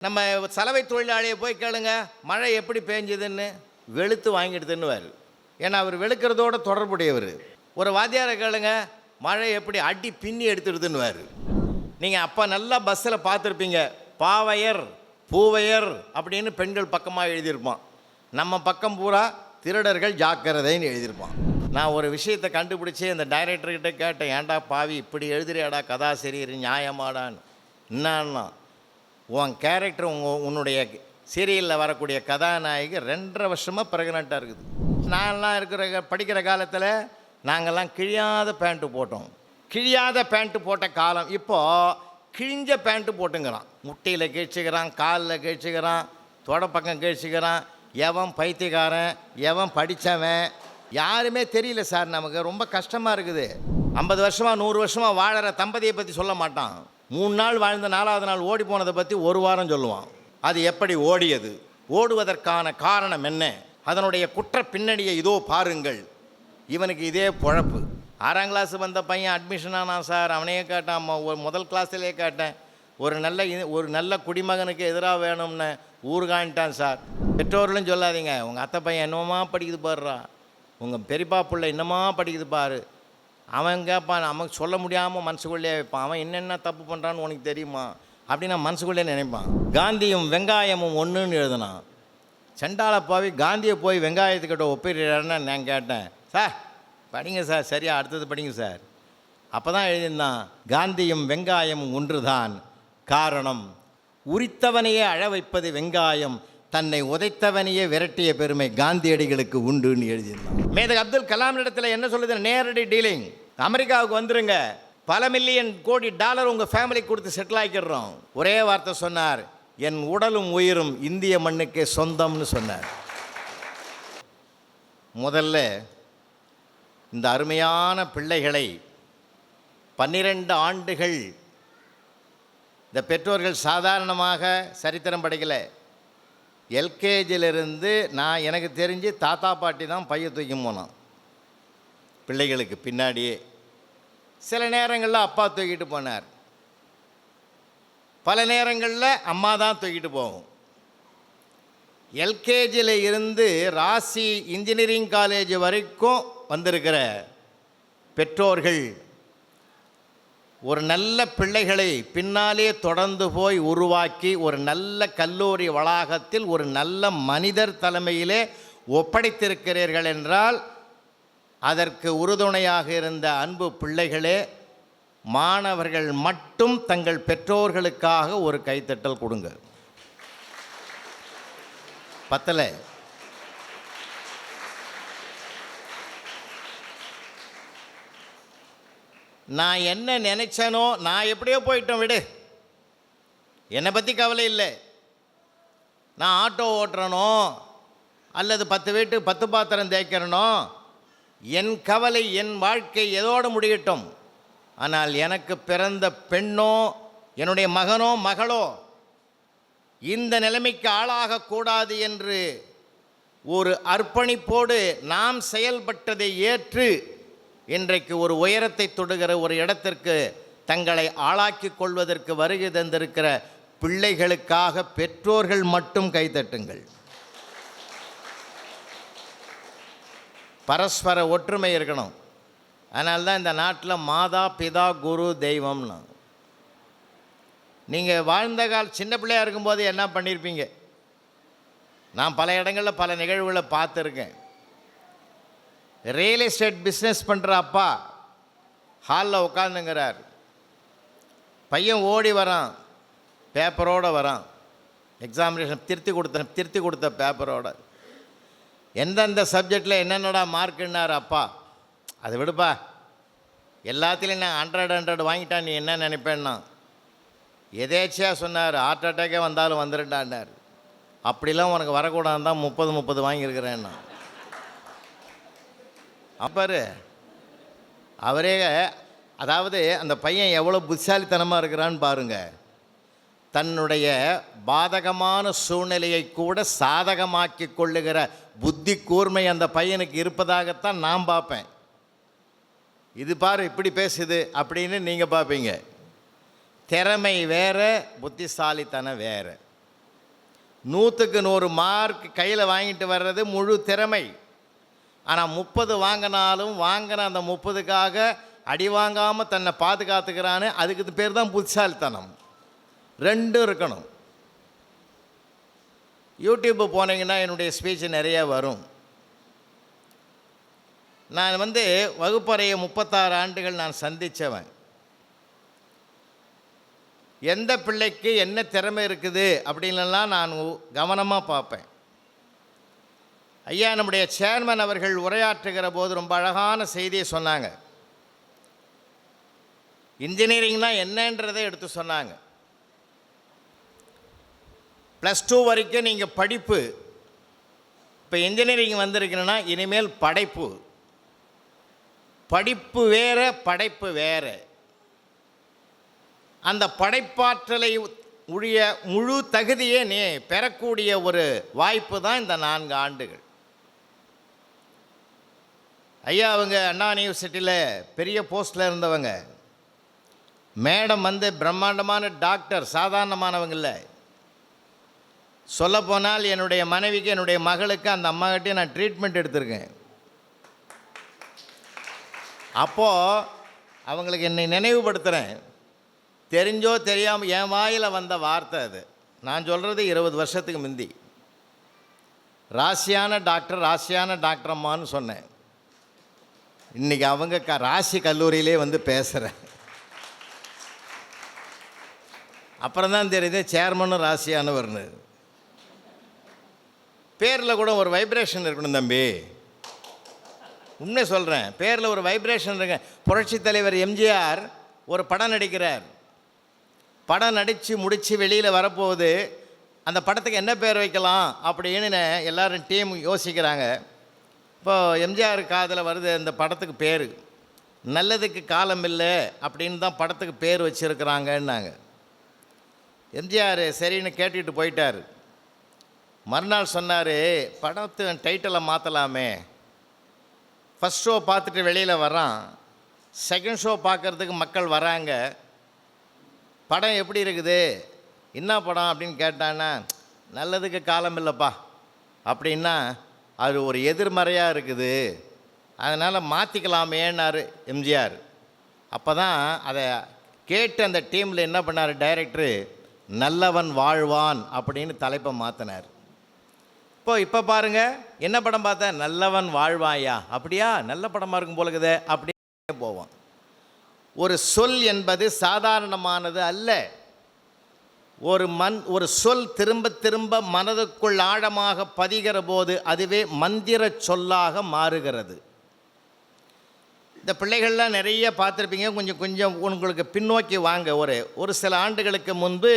நம்ம சலவை தொழிலாளியை போய் கேளுங்க, மழை எப்படி பேஞ்சுதுன்னு. வெளுத்து வாங்கிடுதுன்னுவார். ஏன்னா அவர் வெளுக்கிறதோட தொடர்புடையவர். ஒரு வாத்தியாரை கேளுங்க, மழை எப்படி அடி பின்னி எடுத்துடுதுன்னுவார். நீங்கள் அப்போ நல்லா பஸ்ஸில் பார்த்துருப்பீங்க, பாவையர் பூவையர் அப்படின்னு பெண்கள் பக்கமாக எழுதியிருப்பான். நம்ம பக்கம் பூரா திருடர்கள் ஜாக்கிரதைன்னு எழுதியிருப்பான். நான் ஒரு விஷயத்தை கண்டுபிடிச்சி அந்த டைரக்டர்கிட்ட கேட்டேன், ஏன்டா பாவி இப்படி எழுதுறியாடா கதாசிரியர், நியாயமாடான்னு. என்னன்னா, உன் கேரக்டர் உன்னுடைய சீரியலில் வரக்கூடிய கதாநாயகி 2.5 வருஷமாக ப்ரெக்னெண்ட்டாக இருக்குது. நான்லாம் படிக்கிற காலத்தில் நாங்கள்லாம் கிழியாத பேண்ட்டு போட்டோம். கிழியாத பேண்ட்டு போட்ட காலம் இப்போது கிழிஞ்ச பேண்ட்டு போட்டுங்கிறான். முட்டையில் கிழிச்சிக்கிறான், காலில் கிழிச்சிக்கிறான், தொடப்பக்கம் கிழிச்சிக்கிறான். எவன் பைத்தியக்காரன், எவன் படித்தவன் யாருமே தெரியல சார். நமக்கு ரொம்ப கஷ்டமாக இருக்குது. 50 வருஷமாக 100 வருஷமாக வாழற தம்பதியை பற்றி சொல்ல மாட்டான். 3 நாள் வாழ்ந்த 4ஆவது நாள் ஓடி போனதை பற்றி 1 வாரம் சொல்லுவான். அது எப்படி ஓடியது, ஓடுவதற்கான காரணம் என்ன, அதனுடைய குற்ற பின்னணியை இதோ பாருங்கள். இவனுக்கு இதே பொழப்பு. 6ஆம் கிளாஸ் வந்த பையன் அட்மிஷன் ஆனான் சார். அவனையே கேட்டான், முதல் கிளாஸ்லேயே கேட்டேன், ஒரு நல்ல குடிமகனுக்கு எதிராக வேணும்னு ஊருகான்ட்டான் சார். பெற்றோர்களும் சொல்லாதீங்க, உங்கள் அத்தை பையன் என்னமா படிக்குது பாருறா, உங்கள் பெரியப்பா பிள்ளை என்னமா படிக்குது பாரு. அவன் கேட்பான், நமக்கு சொல்ல முடியாமல் மனசுக்குள்ளே வைப்பான். அவன் என்னென்ன தப்பு பண்ணுறான்னு உனக்கு தெரியுமா அப்படின்னு நான் மனசுக்குள்ளே நினைப்பான். காந்தியும் வெங்காயமும் ஒன்றுன்னு எழுதுனான். சண்டாளப்பாவி காந்தியை போய் வெங்காயத்துக்கிட்ட ஒப்பிடுறாருன்னு நான் கேட்டேன். சார் படிங்க சார், சரியா அடுத்தது படிங்க சார். அப்போ தான் எழுதியிருந்தான், காந்தியும் வெங்காயமும் ஒன்று தான், காரணம் உரித்தவனையே அழ வைப்பது வெங்காயம், தன்னை உதைத்தவனையே விரட்டிய பெருமை காந்தியடிகளுக்கு உண்டுன்னு எழுதியிருந்தான். மேதகு அப்துல் கலாம் இடத்துல என்ன சொல்லுது, நேரடி டீலிங். அமெரிக்காவுக்கு வந்துருங்க, பல மில்லியன் கோடி டாலர் உங்கள் ஃபேமிலிக்கு கொடுத்து செட்டில் ஆக்கிடுறோம். ஒரே வார்த்தை சொன்னார், என் உடலும் உயிரும் இந்திய மண்ணுக்கே சொந்தம்னு சொன்னார். முதல்ல இந்த அருமையான பிள்ளைகளை 12 ஆண்டுகள் இந்த பெற்றோர்கள் சாதாரணமாக சரித்திரம் படைக்கலை. எல்கேஜியிலிருந்து நான் எனக்கு தெரிஞ்சு தாத்தா பாட்டி தான் பைய தூக்கி போனான் பிள்ளைகளுக்கு பின்னாடியே. சில நேரங்களில் அப்பா தூக்கிட்டு போனார், பல நேரங்களில் அம்மா தான் தூக்கிட்டு போகும். எல்கேஜியில் இருந்து ராசி இன்ஜினியரிங் காலேஜ் வரைக்கும் வந்திருக்கிற பெற்றோர்கள் ஒரு நல்ல பிள்ளைகளை பின்னாலே தொடர்ந்து போய் உருவாக்கி ஒரு நல்ல கல்லூரி வளாகத்தில் ஒரு நல்ல மனிதர் தலைமையிலே ஒப்படைத்திருக்கிறீர்கள் என்றால் அதற்கு உறுதுணையாக இருந்த அன்பு பிள்ளைகளே, மாணவர்கள் மட்டும் தங்கள் பெற்றோர்களுக்காக ஒரு கைத்தட்டல் கொடுங்க. பத்தலை. நான் என்ன நினைச்சனோ, நான் எப்படியோ போயிட்டோம் விடு, என்னை பற்றி கவலை இல்லை. நான் ஆட்டோ ஓட்டுறனோ அல்லது 10 வீட்டு 10 பாத்திரம் தேய்க்கிறனோ, என் கவலை என் வாழ்க்கை எதோடு முடியட்டும். ஆனால் எனக்கு பிறந்த பெண்ணோ என்னுடைய மகனோ மகளோ இந்த நிலைமைக்கு ஆளாகக்கூடாது என்று ஒரு அர்ப்பணிப்போடு நாம் செயல்பட்டதை ஏற்று இன்றைக்கு ஒரு உயரத்தை தொடுகிற ஒரு இடத்திற்கு தங்களை ஆளாக்கிக் கொள்வதற்கு வருகை தந்திருக்கிற பிள்ளைகளுக்காக பெற்றோர்கள் மட்டும் கைத்தட்டுங்கள். பரஸ்பர ஒற்றுமை இருக்கணும். அதனால்தான் இந்த நாட்டில் மாதா பிதா குரு தெய்வம்னு. நீங்கள் வாழ்ந்த சின்ன பிள்ளையாக இருக்கும்போது என்ன பண்ணியிருப்பீங்க? நான் பல இடங்களில் பல நிகழ்வுகளை பார்த்துருக்கேன். ரியல் எஸ்டேட் பிஸ்னஸ் பண்ணுற அப்பா ஹாலில் உட்காந்துங்கிறார். பையன் ஓடி வரான், பேப்பரோடு வரான், எக்ஸாமினேஷன் திருத்தி கொடுத்த பேப்பரோட. எந்தெந்த சப்ஜெக்டில் என்னென்னடா மார்க்குன்னார் அப்பா. அதை விடுப்பா, எல்லாத்துலேயும் நான் 100 வாங்கிட்டான், நீ என்ன நினைப்பேன்னா. எதேச்சியாக சொன்னார், ஹார்ட் அட்டாக்கே வந்தாலும் வந்துருண்டான்னார். அப்படிலாம் உனக்கு வரக்கூடாது தான் 30 வாங்கியிருக்கிறேன்னா. அப்பாரு அவரே, அதாவது அந்த பையன் எவ்வளோ புத்திசாலித்தனமாக இருக்கிறான்னு பாருங்கள். தன்னுடைய பாதகமான சூழ்நிலையை கூட சாதகமாக்கி கொள்ளுகிற புத்தி கூர்மை அந்த பையனுக்கு இருப்பதாகத்தான் நான் பார்ப்பேன். இது பாரு இப்படி பேசுது அப்படின்னு நீங்கள் பார்ப்பீங்க. திறமை வேறு, புத்திசாலித்தனம் வேறு. 100க்கு 100 மார்க் கையில் வாங்கிட்டு வர்றது முழு திறமை. ஆனால் 30 வாங்கினாலும் வாங்கின அந்த 30க்காக அடி வாங்காமல் தன்னை பாதுகாத்துக்கிறான்னு, அதுக்கு பேர் தான் புத்திசாலித்தனம். ரெண்டும் இருக்கணும். யூடியூப்பு போனீங்கன்னா என்னுடைய ஸ்பீச் நிறைய வரும். நான் வகுப்பறையை 36 ஆண்டுகள் நான் சந்தித்தவன். எந்த பிள்ளைக்கு என்ன திறமை இருக்குது அப்படின்லாம் நான் கவனமாக பார்ப்பேன். ஐயா நம்முடைய சேர்மன் அவர்கள் உரையாற்றுகிற போது ரொம்ப அழகான செய்தியை சொன்னாங்க. இன்ஜினியரிங்னால் என்னன்றதை எடுத்து சொன்னாங்க. +2 வரைக்கும் நீங்கள் படிப்பு. இப்போ இன்ஜினியரிங் வந்திருக்கணுன்னா இனிமேல் படைப்பு. படிப்பு வேறு, படைப்பு வேறு. அந்த படைப்பாற்றலை உடைய முழு தகுதியே நீ பெறக்கூடிய ஒரு வாய்ப்பு தான் இந்த 4 ஆண்டுகள். ஐயா அவங்க அண்ணா யூனிவர்சிட்டியில் பெரிய போஸ்டில் இருந்தவங்க. மேடம் பிரம்மாண்டமான டாக்டர், சாதாரணமானவங்க இல்லை. சொல்லப்போனால் என்னுடைய மனைவிக்கு, என்னுடைய மகளுக்கு, அந்த அம்மாக்கிட்டே நான் ட்ரீட்மெண்ட் எடுத்திருக்கேன். அப்போது அவங்களுக்கு என்னை நினைவுபடுத்துகிறேன். தெரிஞ்சோ தெரியாமல் என் வாயில் வந்த வார்த்தை அது. நான் சொல்கிறது 20 வருஷத்துக்கு முந்தி. ராசியான டாக்டர் அம்மான்னு சொன்னேன். இன்றைக்கி அவங்க ராசி கல்லூரியிலே பேசுகிறேன். அப்புறம் தான் தெரியுது சேர்மனும் ராசியானவர்னு. பேரில் கூட ஒரு வைப்ரேஷன் இருக்கணும் தம்பி. உண்மை சொல்கிறேன், பேரில் ஒரு வைப்ரேஷன் இருக்கு. புரட்சித் தலைவர் எம்ஜிஆர் ஒரு படம் நடிக்கிறார். படம் நடித்து முடித்து வெளியில் வரப்போகுது. அந்த படத்துக்கு என்ன பேர் வைக்கலாம் அப்படின்னு எல்லோரும் டீம் யோசிக்கிறாங்க. இப்போது எம்ஜிஆர் காதில் வருது அந்த படத்துக்கு பேர். நல்லதுக்கு காலம் இல்லை அப்படின்னு தான் படத்துக்கு பேர் வச்சுருக்கிறாங்கன்னாங்க. எம்ஜிஆர் சரின்னு கேட்டுக்கிட்டு போயிட்டார். மறுநாள் சொன்னார், படத்து டைட்டிலை மாற்றலாமே. ஃபஸ்ட் ஷோ பார்த்துட்டு வெளியில் வரான், செகண்ட் ஷோ பார்க்குறதுக்கு மக்கள் வராங்க. படம் எப்படி இருக்குது, என்ன படம் அப்படின்னு கேட்டான்னா, நல்லதுக்கு காலம் இல்லைப்பா அப்படின்னா அது ஒரு எதிர்மறையாக இருக்குது, அதனால் மாற்றிக்கலாமேன்னார் எம்ஜிஆர். அப்போ தான் அதை கேட்டு அந்த டீமில் என்ன பண்ணார் டைரக்டரு, நல்லவன் வாழ்வான் அப்படின்னு தலைப்பை மாற்றினார். இப்போ பாருங்கள், என்ன படம் பார்த்தேன், நல்லவன் வாழ்வாயா, அப்படியா நல்ல படமாக இருக்கும் போலக்குதே அப்படியே போவான். ஒரு சொல் என்பது சாதாரணமானது அல்ல. ஒரு சொல் திரும்ப திரும்ப மனதுக்குள் ஆழமாக பதிகிற போது அதுவே மந்திர சொல்லாக மாறுகிறது. இந்த பிள்ளைகள்லாம் நிறைய பார்த்துருப்பீங்க. கொஞ்சம் உங்களுக்கு பின்னோக்கி வாங்க. ஒரு சில ஆண்டுகளுக்கு முன்பு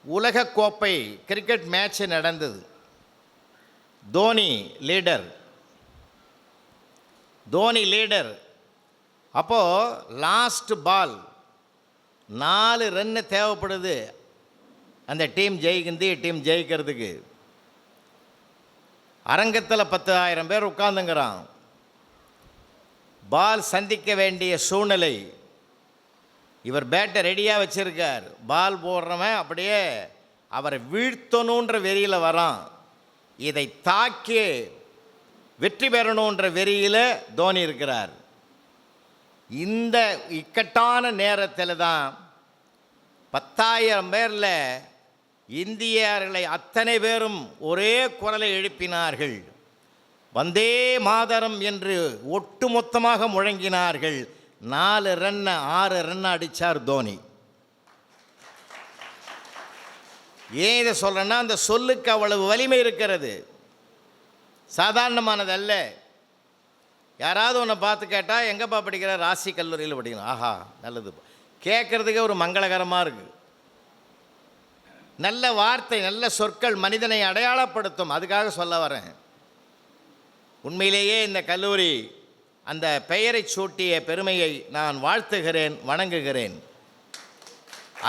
உலகக்கோப்பை கிரிக்கெட் மேட்ச் நடந்தது. தோனி லீடர். அப்போது லாஸ்ட் பால் 4 ரன்னு தேவைப்படுது அந்த டீம் ஜெயிக்கிறதுக்கு. அரங்கத்தில் 10,000 பேர் உட்கார்ந்துங்கிறான். பால் சந்திக்க வேண்டிய சூழ்நிலை. இவர் பேட்டை ரெடியாக வச்சுருக்கார். பால் போடுறவன் அப்படியே அவரை வீழ்த்தணுன்ற வெறியில் வரான். இதை தாக்கி வெற்றி பெறணுன்ற வெறியில் தோனி இருக்கிறார். இந்த இக்கட்டான நேரத்தில் தான் 10,000 பேரில் இந்தியர்களை அத்தனை பேரும் ஒரே குரலை எழுப்பினார்கள். வந்தே மாதரம் என்று ஒட்டுமொத்தமாக முழங்கினார்கள். 4 ரன் 6 ரன் அடித்தார் தோனி. ஏன் இதை சொல்கிறேன்னா, அந்த சொல்லுக்கு அவ்வளவு வலிமை இருக்கிறது, சாதாரணமானதல்ல. யாராவது ஒன்றை பார்த்து கேட்டால், எங்கேப்பா படிக்கிற, ராசி கல்லூரியில் படிக்கணும். ஆஹா நல்லது, கேட்குறதுக்கே ஒரு மங்களகரமாக இருக்குது. நல்ல வார்த்தை, நல்ல சொற்கள் மனிதனை அடையாளப்படுத்தும். அதுக்காக சொல்ல வரேன். உண்மையிலேயே இந்த கல்லூரி அந்த பெயரை சூட்டிய பெருமையை நான் வாழ்த்துகிறேன், வணங்குகிறேன்.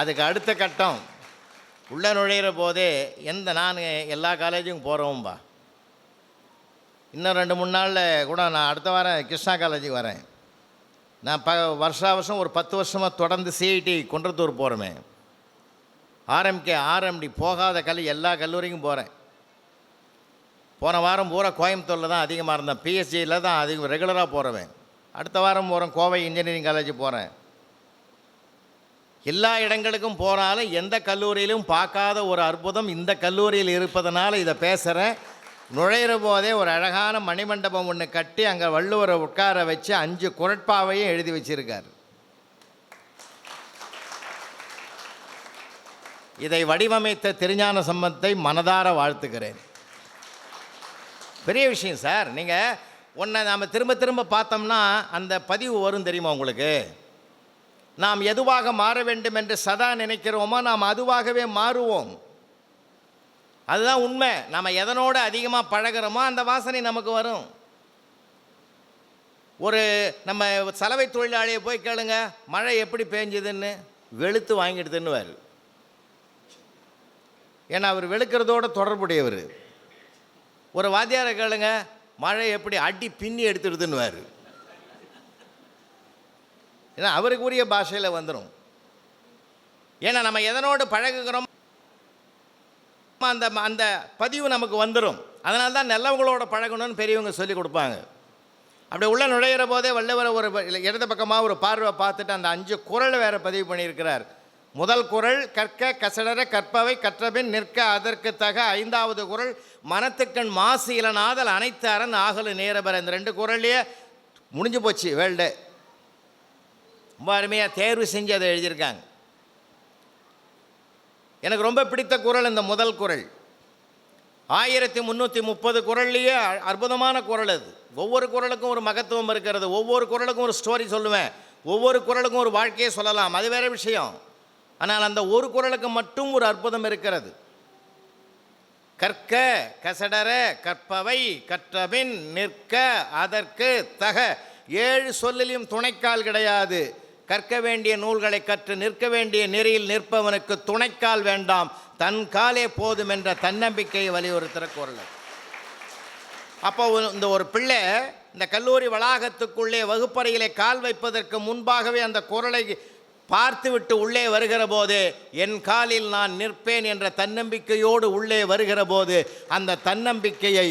அதுக்கு அடுத்த கட்டம், உள்ளே நுழையிற போதே நான் எல்லா காலேஜுக்கும் போகிறோம்பா. இன்னும் 2-3 நாளில் கூட நான் அடுத்த வாரம் கிருஷ்ணா காலேஜுக்கு வரேன். நான் வருஷம் ஒரு 10 வருஷமாக தொடர்ந்து சிஐடி குன்றத்தூர் போகிறோமே. ஆர்எம்கே ஆர்எம்டி போகாத எல்லா கல்லூரிக்கும் போகிறேன். போன வாரம் பூரா கோயம்புத்தூரில் தான் அதிகமாக இருந்தேன். பிஎஸ்சியில் தான் அதிகம் ரெகுலராக போகிறவன். அடுத்த வாரம் போகிறேன், கோவை இன்ஜினியரிங் காலேஜ் போகிறேன். எல்லா இடங்களுக்கும் போனாலும் எந்த கல்லூரியிலும் பார்க்காத ஒரு அற்புதம் இந்த கல்லூரியில் இருப்பதனால இதை பேசுகிறேன். நுழையிற போதே ஒரு அழகான மணிமண்டபம் ஒன்று கட்டி அங்கே வள்ளுவரை உட்கார வச்சு 5 குறட்பாவையும் எழுதி வச்சிருக்கார். இதை வடிவமைத்த திருஞான சம்பந்தத்தை மனதார வாழ்த்துக்கிறேன். பெரிய விஷயம் சார். நீங்கள் ஒன்றை நாம் திரும்ப திரும்ப பார்த்தோம்னா அந்த பதிவு வரும் தெரியுமா உங்களுக்கு? நாம் எதுவாக மாற வேண்டும் என்று சதா நினைக்கிறோமோ நாம் அதுவாகவே மாறுவோம். அதுதான் உண்மை. நம்ம எதனோடு அதிகமாக பழகிறோமோ அந்த வாசனை நமக்கு வரும். ஒரு நம்ம சலவை தொழிலாளியை போய் கேளுங்க, மழை எப்படி பேஞ்சுதுன்னு. வெளுத்து வாங்கிடுதுன்னுவார். ஏன்னா அவர் வெளுக்கிறதோடு தொடர்புடையவர். ஒரு வாத்தியாரை கேளுங்க, மழை எப்படி அடி பின்னி எடுத்துடுதுன்னுவார். ஏன்னா அவருக்கு உரிய பாஷையில் வந்துடும். ஏன்னா நம்ம எதனோடு பழகுகிறோம் அந்த அந்த பதிவு நமக்கு வந்துடும். அதனால தான் நல்லவங்களோட பழகணும்னு பெரியவங்க சொல்லி கொடுப்பாங்க. அப்படி உள்ள நுழையிற போதே வள்ளுவர் ஒரு இடது பக்கமாக ஒரு பார்வை பார்த்துட்டு அந்த 5 குறளை வேறு பதிவு பண்ணியிருக்கிறார். முதல் குறள் கற்க கசடர கற்பவை கற்றபின் நிற்க அதற்கு தக. 5வது குறள் மனத்துக்கண் மாசு இலனாதல் அனைத்து அரண் ஆகலு நேரபெற. இந்த 2 குறள்லையே முடிஞ்சு போச்சு வேல்டு. ரொம்ப அருமையாக தேர்வு செஞ்சு அதை எழுதியிருக்காங்க. எனக்கு ரொம்ப பிடித்த குறள் இந்த முதல் குறள். 1330 குறள்லேயே அற்புதமான குறள் அது. ஒவ்வொரு குறளுக்கும் ஒரு மகத்துவம் இருக்கிறது. ஒவ்வொரு குறளுக்கும் ஒரு ஸ்டோரி சொல்லுவேன். ஒவ்வொரு குறளுக்கும் ஒரு வாழ்க்கையை சொல்லலாம், அது வேறு விஷயம். ஆனால் அந்த ஒரு குறளுக்கு மட்டும் ஒரு அற்புதம் இருக்கிறது. கற்க கசடர கற்பவை கற்றபின் நிற்க அதற்கு தக. 7 சொல்லிலும் துணைக்கால் கிடையாது. கற்க வேண்டிய நூல்களை கற்று நிற்க வேண்டிய நெறியில் நிற்பவனுக்கு துணைக்கால் வேண்டாம், தன் காலே போதும் என்ற தன்னம்பிக்கையை வலியுறுத்துகிற குறள். அப்போ இந்த ஒரு பிள்ளை இந்த கல்லூரி வளாகத்துக்குள்ளே வகுப்பறையிலே கால் வைப்பதற்கு முன்பாகவே அந்த குறளை பார்த்துவிட்டு உள்ளே வருகிற போது என் காலில் நான் நிற்பேன் என்ற தன்னம்பிக்கையோடு உள்ளே வருகிற போது அந்த தன்னம்பிக்கையை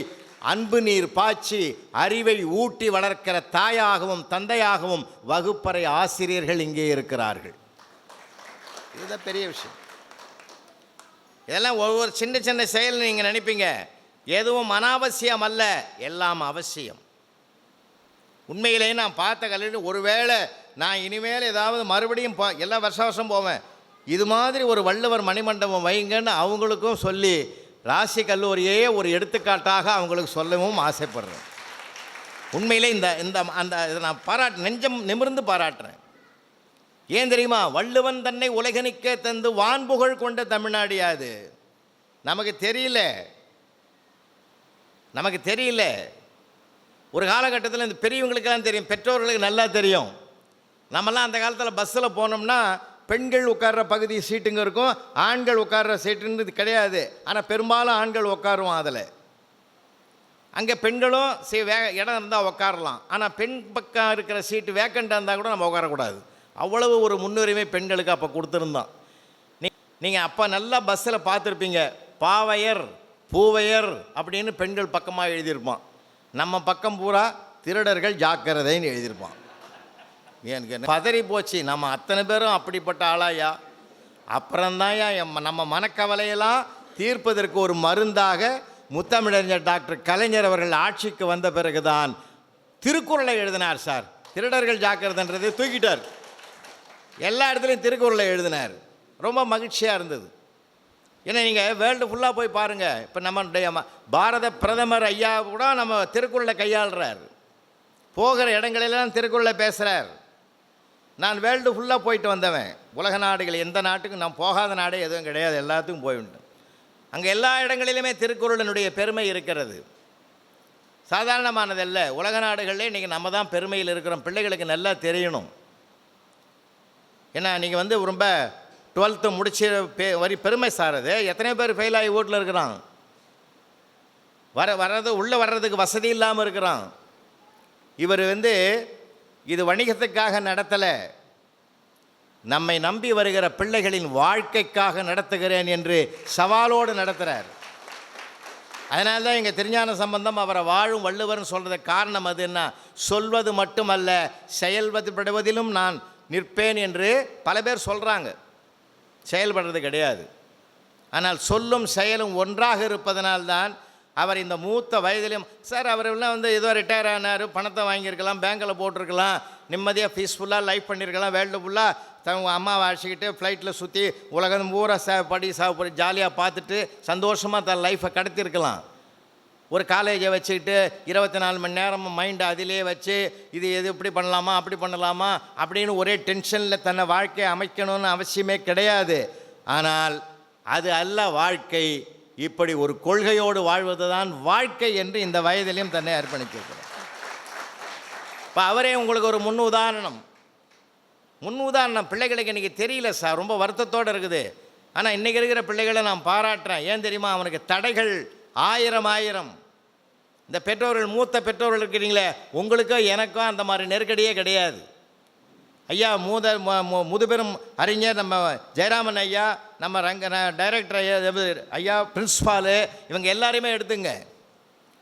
அன்பு நீர் பாய்ச்சி அறிவை ஊட்டி வளர்க்கிற தாயாகவும் தந்தையாகவும் வகுப்பறை ஆசிரியர்கள் இங்கே இருக்கிறார்கள். இதுதான் பெரிய விஷயம். இதெல்லாம் ஒவ்வொரு சின்ன சின்ன செயல் நீங்கள் நினைப்பீங்க, எதுவும் அனாவசியம் அல்ல, எல்லாம் அவசியம். உண்மையிலேயே நான் பார்த்த கல்லூரி, ஒருவேளை நான் இனிமேல் ஏதாவது மறுபடியும் எல்லா வருஷம் போவேன், இது மாதிரி ஒரு வள்ளுவர் மணிமண்டபம் வைங்கன்னு அவங்களுக்கும் சொல்லி ராசி கல்லூரியே ஒரு எடுத்துக்காட்டாக அவங்களுக்கு சொல்லவும் ஆசைப்படுறேன். உண்மையிலே இந்த இந்த அந்த இதை நான் நெஞ்சம் நிமிர்ந்து பாராட்டுறேன். ஏன் தெரியுமா? வள்ளுவன் தன்னை உலகனிக்க தந்து வான்புகழ் கொண்ட தமிழ்நாடியாது. நமக்கு தெரியல. ஒரு காலகட்டத்தில் இந்த பெரியவங்களுக்கெல்லாம் தெரியும், பெற்றோர்களுக்கு நல்லா தெரியும். நம்மலாம் அந்த காலத்தில் பஸ்ஸில் போனோம்னா பெண்கள் உட்கார்ற பகுதி சீட்டுங்க இருக்கும், ஆண்கள் உட்கார்ற சீட்டுன்றது கிடையாது. ஆனால் பெரும்பாலும் ஆண்கள் உட்காருவோம். அதில் அங்கே பெண்களும் இடம் இருந்தால் உட்காரலாம். ஆனால் பெண் பக்கம் இருக்கிற சீட்டு வேக்கண்டாக இருந்தால் கூட நம்ம உட்காரக்கூடாது. அவ்வளவு ஒரு முன்னுரிமை பெண்களுக்கு அப்போ கொடுத்துருந்தோம். நீங்கள் அப்போ நல்லா பஸ்ஸில் பார்த்துருப்பீங்க, பாவையர் பூவையர் அப்படின்னு பெண்கள் பக்கமாக எழுதியிருப்பான். நம்ம பக்கம் பூரா திருடர்கள் ஜாக்கிரதைன்னு எழுதியிருப்பான். ஏன்னு பதறி போச்சு. நம்ம அத்தனை பேரும் அப்படிப்பட்ட ஆளாயா? அப்புறம்தான் நம்ம மனக்கவலையெல்லாம் தீர்ப்பதற்கு ஒரு மருந்தாக முத்தமிழறிஞர் டாக்டர் கலைஞர் அவர்கள் ஆட்சிக்கு வந்த பிறகுதான் திருக்குறளை எழுதினார். சார், திருடர்கள் ஜாக்கிரதைன்றது தூக்கிட்டார். எல்லா இடத்துலையும் திருக்குறளை எழுதினார். ரொம்ப மகிழ்ச்சியாக இருந்தது. ஏன்னா நீங்கள் வேர்ல்டு ஃபுல்லாக போய் பாருங்கள். இப்போ நம்மளுடைய பாரத பிரதமர் ஐயா கூட நம்ம திருக்குறளை கையாளுறார். போகிற இடங்களெல்லாம் திருக்குறளை பேசுகிறார். நான் வேர்ல்டு ஃபுல்லாக போயிட்டு வந்தவன். உலக நாடுகள் எந்த நாட்டுக்கும் நான் போகாத நாடே எதுவும் கிடையாது, எல்லாத்துக்கும் போய்விட்டேன். அங்கே எல்லா இடங்களிலுமே திருக்குறளினுடைய பெருமை இருக்கிறது. சாதாரணமானதல்ல. உலக நாடுகளில் இன்றைக்கி நம்ம தான் பெருமையில் இருக்கிறோம். பிள்ளைகளுக்கு நல்லா தெரியணும். ஏன்னா நீங்கள் ரொம்ப 12th முடிச்சு வரி பெருமை சாரது. எத்தனை பேர் ஃபெயில் ஆகி வீட்டில் இருக்கிறான், உள்ளே வர்றதுக்கு வசதி இல்லாமல் இருக்கிறான். இவர் இது வணிகத்துக்காக நடத்தலை, நம்மை நம்பி வருகிற பிள்ளைகளின் வாழ்க்கைக்காக நடத்துகிறேன் என்று சவாலோடு நடத்துகிறார். அதனால தான் எங்கள் திருஞான சம்பந்தம் அவரை வாழும் வள்ளுவர்னு சொல்கிறதுக்கு காரணம் அதுன்னா, சொல்வது மட்டுமல்ல செயல்படுவதிலும் நான் நிற்பேன் என்று பல பேர் சொல்கிறாங்க, செயல்படுறது கிடையாது. ஆனால் சொல்லும் செயலும் ஒன்றாக இருப்பதனால்தான் அவர் இந்த மூத்த வயதிலையும் சார் அவரெல்லாம் ஏதோ ரிட்டையர் ஆனார், பணத்தை வாங்கியிருக்கலாம், பேங்கில் போட்டிருக்கலாம், நிம்மதியாக பீஸ்ஃபுல்லாக லைஃப் பண்ணியிருக்கலாம், வேர்ல்டு ஃபுல்லாக தங்க அம்மாவை அழைச்சிக்கிட்டு ஃப்ளைட்டில் சுற்றி உலகம் பூரா சாப்பிட்டு ஜாலியாக பார்த்துட்டு சந்தோஷமாக தன் லைஃப்பை கடத்திருக்கலாம். ஒரு காலேஜை வச்சுக்கிட்டு 24 மணி நேரம் மைண்டை அதிலே வச்சு இது இப்படி பண்ணலாமா அப்படி பண்ணலாமா அப்படின்னு ஒரே டென்ஷனில் தன்னை வாழ்க்கையை அமைக்கணும்னு அவசியமே கிடையாது. ஆனால் அது அல்ல வாழ்க்கை. இப்படி ஒரு கொள்கையோடு வாழ்வது தான் வாழ்க்கை என்று இந்த வயதிலையும் தன்னை அர்ப்பணித்திருக்கிறார். இப்போ அவரே உங்களுக்கு ஒரு முன் உதாரணம். பிள்ளைகளுக்கு இன்றைக்கி தெரியல சார், ரொம்ப வருத்தத்தோடு இருக்குது. ஆனால் இன்றைக்கி இருக்கிற பிள்ளைகளை நான் பாராட்டுறேன். ஏன் தெரியுமா? அவனுக்கு தடைகள் ஆயிரம். இந்த பெற்றோர்கள், மூத்த பெற்றோர்கள் இருக்கிறீங்களே, உங்களுக்கோ எனக்கோ அந்த மாதிரி நெருக்கடியே கிடையாது. ஐயா முதுபெரும் அறிஞர் நம்ம ஜெயராமன் ஐயா, நம்ம டைரக்டர் ஐயா பிரின்ஸ்பாலு, இவங்க எல்லாரையுமே எடுத்துங்க.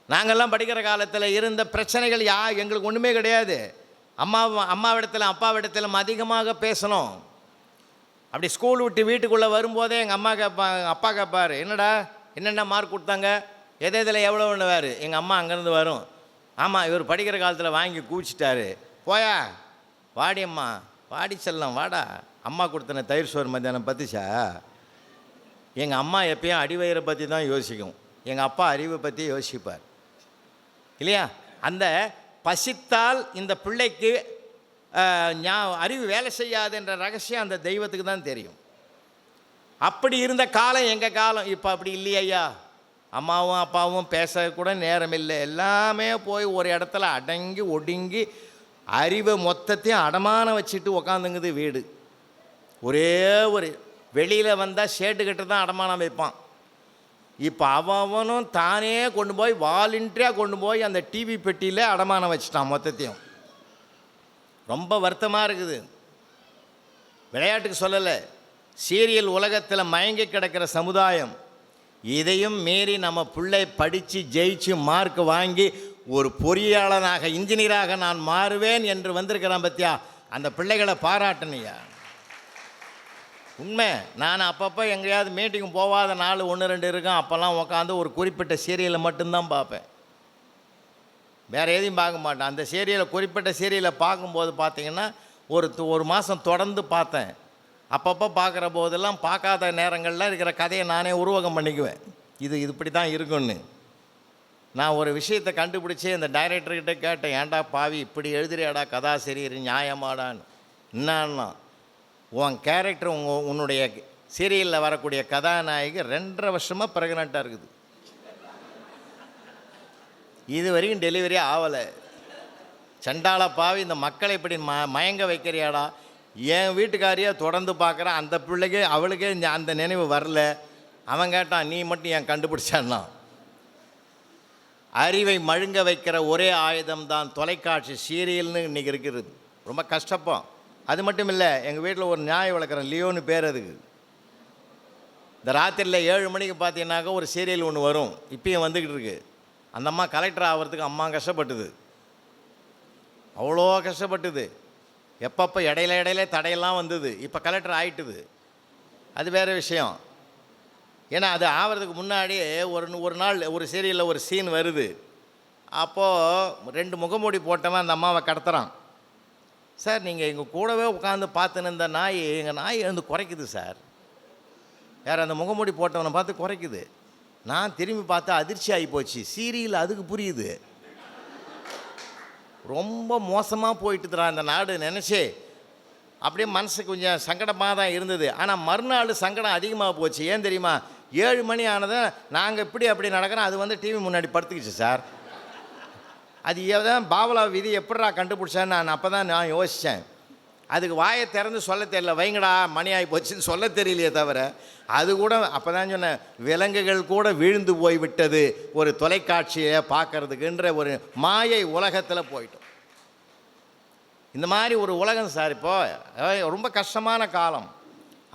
நாங்கள்லாம் படிக்கிற காலத்தில் இருந்த பிரச்சனைகள் எங்களுக்கு ஒன்றுமே கிடையாது. அம்மாவிடத்தில் அப்பாவிடத்திலும் அதிகமாக பேசணும். அப்படி ஸ்கூல் விட்டு வீட்டுக்குள்ளே வரும்போதே எங்கள் அப்பா கேட்பார், என்னென்ன மார்க் கொடுத்தாங்க, எதில் எவ்வளோன்னு வேறு. எங்கள் அம்மா அங்கேருந்து வரும், ஆமாம் இவர் படிக்கிற காலத்தில் வாங்கி கூச்சிட்டாரு, போயா வாடி அம்மா, வாடி செல்லம் வாடா, அம்மா கொடுத்தன தயிர் சோறு மத்தியானம் பற்றிச்சா. எங்கள் அம்மா எப்பயும் அடிவயிறை பற்றி தான் யோசிக்கும், எங்கள் அப்பா அறிவை பற்றி யோசிப்பார் இல்லையா? அந்த பசித்தால் இந்த பிள்ளைக்கு அறிவு வேலை செய்யாது என்ற ரகசியம் அந்த தெய்வத்துக்கு தான் தெரியும். அப்படி இருந்த காலம் எங்கள் காலம். இப்போ அப்படி இல்லையா? அம்மாவும் அப்பாவும் பேசக்கூட நேரம் இல்லை, எல்லாமே போய் ஒரு இடத்துல அடங்கி ஒடுங்கி அறிவை மொத்தத்தையும் அடமான வச்சுட்டு உக்காந்துங்குது வீடு. ஒரே ஒரு வெளியில் வந்தால் ஷேட்டுக்கிட்ட தான் அடமானம் வைப்பான். இப்போ அவனும் தானே கொண்டு போய் வாலண்டியாக கொண்டு போய் அந்த டிவி பெட்டியில் அடமானம் வச்சுட்டான் மொத்தத்தையும். ரொம்ப வருத்தமாக இருக்குது. விளையாட்டுக்கு சொல்லலை, சீரியல் உலகத்தில் மயங்கி கிடக்கிற சமுதாயம். இதையும் மீறி நம்ம பிள்ளை படித்து ஜெயிச்சு மார்க் வாங்கி ஒரு பொறியாளனாக இன்ஜினியராக நான் மாறுவேன் என்று வந்திருக்கிறான் பத்தியா, அந்த பிள்ளைகளை பாராட்டணையா. உண்மை. நான் அப்பப்போ எங்கேயாவது மீட்டிங் போகாத நாள் 1-2 இருக்கும். அப்போல்லாம் உட்காந்து ஒரு குறிப்பிட்ட சீரியலை மட்டும்தான் பார்ப்பேன், வேறு எதையும் பார்க்க மாட்டேன். அந்த சீரியலை, குறிப்பிட்ட சீரியலை பார்க்கும்போது பார்த்திங்கன்னா ஒரு மாதம் தொடர்ந்து பார்த்தேன். அப்பப்போ பார்க்குற போதெல்லாம் பார்க்காத நேரங்களில் இருக்கிற கதையை நானே உருவகம் பண்ணிக்குவேன். இது இப்படி தான் இருக்குன்னு. நான் ஒரு விஷயத்தை கண்டுபிடிச்சி அந்த டைரக்டர்கிட்ட கேட்டேன், ஏன்டா பாவி இப்படி எழுதுறியாடா கதாசிரியர், நியாயமாடான்னு. என்னன்னா, உன் கேரக்டர் உன்னுடைய சீரியலில் வரக்கூடிய கதாநாயகி 2.5 வருஷமாக ப்ரெக்னெண்ட்டாக இருக்குது, இது வரைக்கும் டெலிவரி ஆகலை. சண்டாள பாவி, இந்த மக்களை இப்படி மயங்க வைக்கிறியாடா. என் வீட்டுக்காரியை தொடர்ந்து பார்க்குறான், அந்த பிள்ளைக்கு அவளுக்கே அந்த நினைவு வரல. அவன் கேட்டான், நீ மட்டும் ஏன் கண்டுபிடிச்சான்னா. அறிவை மழுங்க வைக்கிற ஒரே ஆயுதம்தான் தொலைக்காட்சி சீரியல்னு இன்றைக்கி இருக்கிறது. ரொம்ப கஷ்டப்போம். அது மட்டும் இல்லை, எங்கள் வீட்டில் ஒரு நாய் வளர்க்குறேன், லியோன்னு பேர் அதுக்கு. இந்த ராத்திரியில் 7 மணிக்கு பார்த்தீங்கன்னாக்கா ஒரு சீரியல் ஒன்று வரும், இப்பயும் வந்துக்கிட்டு இருக்கு. அந்த அம்மா கலெக்டர் ஆகிறதுக்கு அம்மா கஷ்டப்பட்டுது, அவ்வளோ கஷ்டப்பட்டுது. எப்பப்போ இடையில தடையெல்லாம் வந்தது. இப்போ கலெக்டர் ஆகிட்டுது, அது வேறு விஷயம். ஏன்னா அது ஆகிறதுக்கு முன்னாடி ஒரு நாள் ஒரு சீரியலில் ஒரு சீன் வருது. அப்போது 2 முகமூடி போட்டவன் அந்த அம்மாவை கடத்துகிறான். சார் நீங்கள் எங்கள் கூடவே உட்காந்து பார்த்துன்னு இந்த நாய், எங்கள் நாய் எழுந்து குறைக்குது சார். வேறு அந்த முகமூடி போட்டவனை பார்த்து குறைக்குது. நான் திரும்பி பார்த்தா அதிர்ச்சி ஆகி போச்சு. சீரியல் அதுக்கு புரியுது. ரொம்ப மோசமாக போயிட்டுதுடா இந்த நாடு நினச்சி அப்படியே மனசு கொஞ்சம் சங்கடமாக தான் இருந்தது. ஆனால் மறுநாள் சங்கடம் அதிகமாக போச்சு. ஏன் தெரியுமா? 7 மணி ஆனதை நாங்கள் அப்படி நடக்கிறோம், அது டிவி முன்னாடி படுத்துக்கிச்சு சார். அது ஏதான் பாவலா விதி எப்படா கண்டுபிடிச்சேன்னு அப்போ தான் நான் யோசித்தேன். அதுக்கு வாயை திறந்து சொல்ல தெரியல, வைங்கடா மணி ஆகி போச்சுன்னு சொல்ல தெரியலையே தவிர, அது கூட அப்போ தான் சொன்னேன், விலங்குகள் கூட வீழ்ந்து போய் விட்டது ஒரு தொலைக்காட்சியை பார்க்கறதுக்குன்ற ஒரு மாயை உலகத்தில் போயிட்டோம். இந்த மாதிரி ஒரு உலகம் சார் இப்போது ரொம்ப கஷ்டமான காலம்.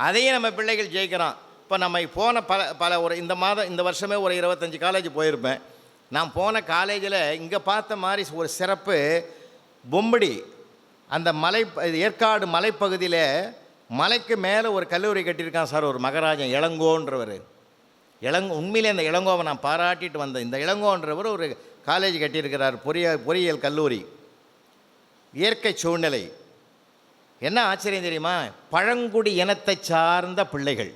அதையும் நம்ம பிள்ளைகள் ஜெயிக்கிறோம். இப்போ நம்ம போன பல ஒரு இந்த வருஷமே ஒரு 25 காலேஜ் போயிருப்பேன். நான் போன காலேஜில் இங்கே பார்த்த மாதிரி ஒரு சிறப்பு பொம்படி அந்த ஏற்காடு மலைப்பகுதியில் மலைக்கு மேலே ஒரு கல்லூரி கட்டியிருக்கான் சார் ஒரு மகராஜன் இளங்கோன்றவர். உண்மையிலே அந்த இளங்கோவை நான் பாராட்டிட்டு வந்தேன். இந்த இளங்கோன்றவர் ஒரு காலேஜ் கட்டியிருக்கிறார், பொறியியல் கல்லூரி. இயற்கை சூழ்நிலை என்ன ஆச்சரியம் தெரியுமா? பழங்குடி இனத்தை சார்ந்த பிள்ளைகள்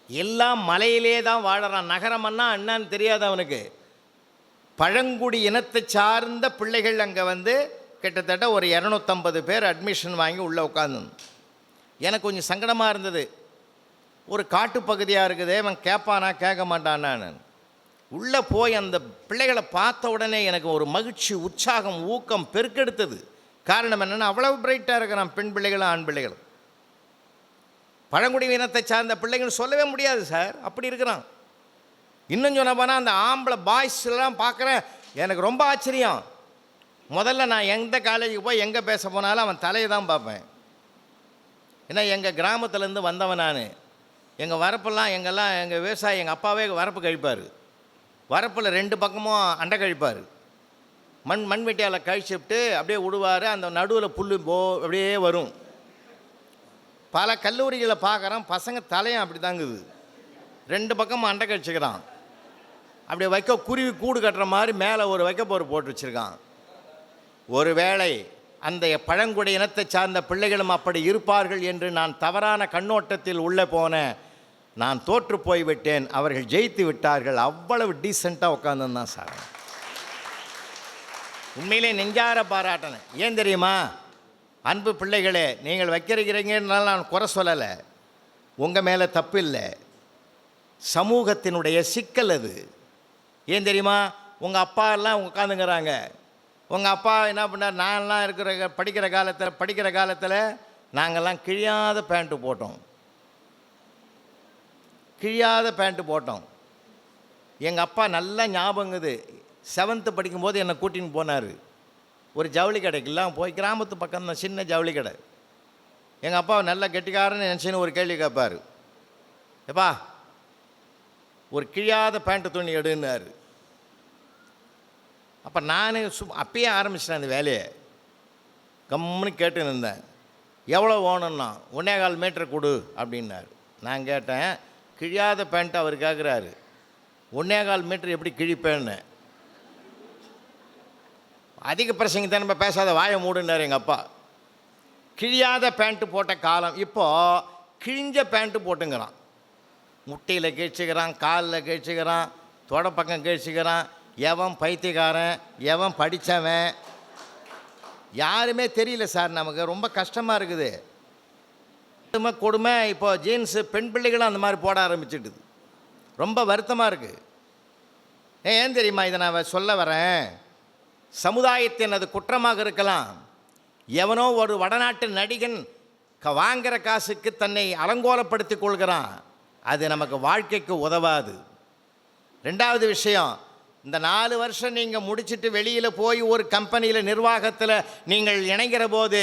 எல்லாம் மலையிலே தான் வாழறான். நகரம்னா என்னன்னு தெரியாது அவனுக்கு. பழங்குடி இனத்தை சார்ந்த பிள்ளைகள் அங்கே கிட்டத்தட்ட ஒரு 250 பேர் அட்மிஷன் வாங்கி உள்ளே உட்காந்து. எனக்கு கொஞ்சம் சங்கடமாக இருந்தது. ஒரு காட்டுப்பகுதியாக இருக்குது, அவன் கேட்பானா கேட்க மாட்டானான்னு. உள்ளே போய் அந்த பிள்ளைகளை பார்த்த உடனே எனக்கு ஒரு மகிழ்ச்சி, உற்சாகம், ஊக்கம் பெருக்கெடுத்தது. காரணம் என்னென்னா அவ்வளவு பிரைட்டாக இருக்கிறான் பெண் பிள்ளைகளும் ஆண் பிள்ளைகளும். பழங்குடி இனத்தை சார்ந்த பிள்ளைகள் சொல்லவே முடியாது சார், அப்படி இருக்கிறான். இன்னும் சொன்ன போனால் அந்த ஆம்பளை பாய்ஸ்லாம் பார்க்குறேன், எனக்கு ரொம்ப ஆச்சரியம். முதல்ல நான் எந்த காலேஜுக்கு போய் எங்கே பேச போனாலும் அவன் தலையை தான் பார்ப்பேன். ஏன்னா எங்கள் கிராமத்துலேருந்து வந்தவன் நான். எங்கள் வரப்பெல்லாம் எங்கள் விவசாயி, எங்கள் அப்பாவே வரப்பு கழிப்பார். வரப்பில் 2 பக்கமும் அண்டை கழிப்பார். மண் வெட்டியால் கழிச்சுட்டு அப்படியே விடுவார். அந்த நடுவில் புல் அப்படியே வரும். பல கல்லூரிகளை பார்க்குறான், பசங்க தலையும் அப்படி தாங்குது, 2 பக்கமும் அண்டை கழிச்சுக்கிறான். அப்படியே குருவி கூடு கட்டுற மாதிரி மேலே ஒரு வைக்கப்போர் போட்டு வச்சுருக்கான். ஒரு வேளை அந்த பழங்குடி இனத்தை சார்ந்த பிள்ளைகளும் அப்படி இருப்பார்கள் என்று நான் தவறான கண்ணோட்டத்தில் உள்ளே போனேன். நான் தோற்று போய்விட்டேன். அவர்கள் ஜெயித்து விட்டார்கள். அவ்வளவு டீசெண்டாக உட்காந்துருந்தான் சார். உண்மையிலே நெஞ்சார பாராட்டினேன். ஏன் தெரியுமா? அன்பு பிள்ளைகளே, நீங்கள் வைக்கிறீங்கன்னால நான் குறை சொல்லலை, உங்கள் மேலே தப்பு இல்லை. சமூகத்தினுடைய சிக்கல் அது. ஏன் தெரியுமா? உங்கள் அப்பா எல்லாம் உட்காந்துங்கிறாங்க. உங்கள் அப்பா என்ன பண்ணார்? நான்லாம் படிக்கிற காலத்தில் நாங்கள்லாம் கிழியாத பேண்ட்டு போட்டோம். எங்கள் அப்பா நல்லா ஞாபகங்குது. 7th படிக்கும்போது என்னை கூட்டின்னு போனார் ஒரு ஜவுளி கடைக்கெல்லாம். போய் கிராமத்து பக்கம் தான் சின்ன ஜவுளி கடை. எங்கள் அப்பா நல்ல கெட்டிக்காரன்னு நினச்சின்னு ஒரு கேள்வி கேட்பார். எப்பா ஒரு கிழியாத பேண்ட்டு துணி எடுன்னார். அப்போ நான் அப்பயே ஆரம்பிச்சிட்டேன் அந்த வேலையை. கம்முன்னு கேட்டுன்னு இருந்தேன். எவ்வளோ வேணும்னா 1.25 மீட்டர் கொடு அப்படின்னாரு. நான் கேட்டேன், கிழியாத பேண்ட்டு அவர் கேட்குறாரு, 1.25 மீட்டர் எப்படி கிழிப்பேன்னு. அதிக பிரசங்க தான் நம்ம பேசாத வாயை மூடுன்னார் எங்கள் அப்பா. கிழியாத பேண்ட்டு போட்ட காலம். இப்போது கிழிஞ்ச பேண்ட்டு போட்டுங்கிறான். முட்டையில் கிழிச்சிக்கிறான், காலில் கிழிச்சிக்கிறான், தொட பக்கம் கிழிச்சிக்கிறான். எவன் பைத்தியக்காரன், எவன் படித்தவன் யாருமே தெரியல சார். நமக்கு ரொம்ப கஷ்டமாக இருக்குது. கொடுமை. இப்போ ஜீன்ஸு பெண் பிள்ளைகளும் அந்த மாதிரி போட ஆரம்பிச்சிடுது. ரொம்ப வருத்தமாக இருக்குது. ஏன் தெரியுமா இதை நான் சொல்ல வரேன்? சமுதாயத்தின் அது குற்றமாக இருக்கலாம். எவனோ ஒரு வடநாட்டு நடிகன் வாங்குகிற காசுக்கு தன்னை அலங்கோலப்படுத்தி கொள்கிறான். அது நமக்கு வாழ்க்கைக்கு உதவாது. 2வது விஷயம், இந்த 4 வருஷம் நீங்கள் முடிச்சுட்டு வெளியில் போய் ஒரு கம்பெனியில் நிர்வாகத்தில் நீங்கள் இணைங்கிற போது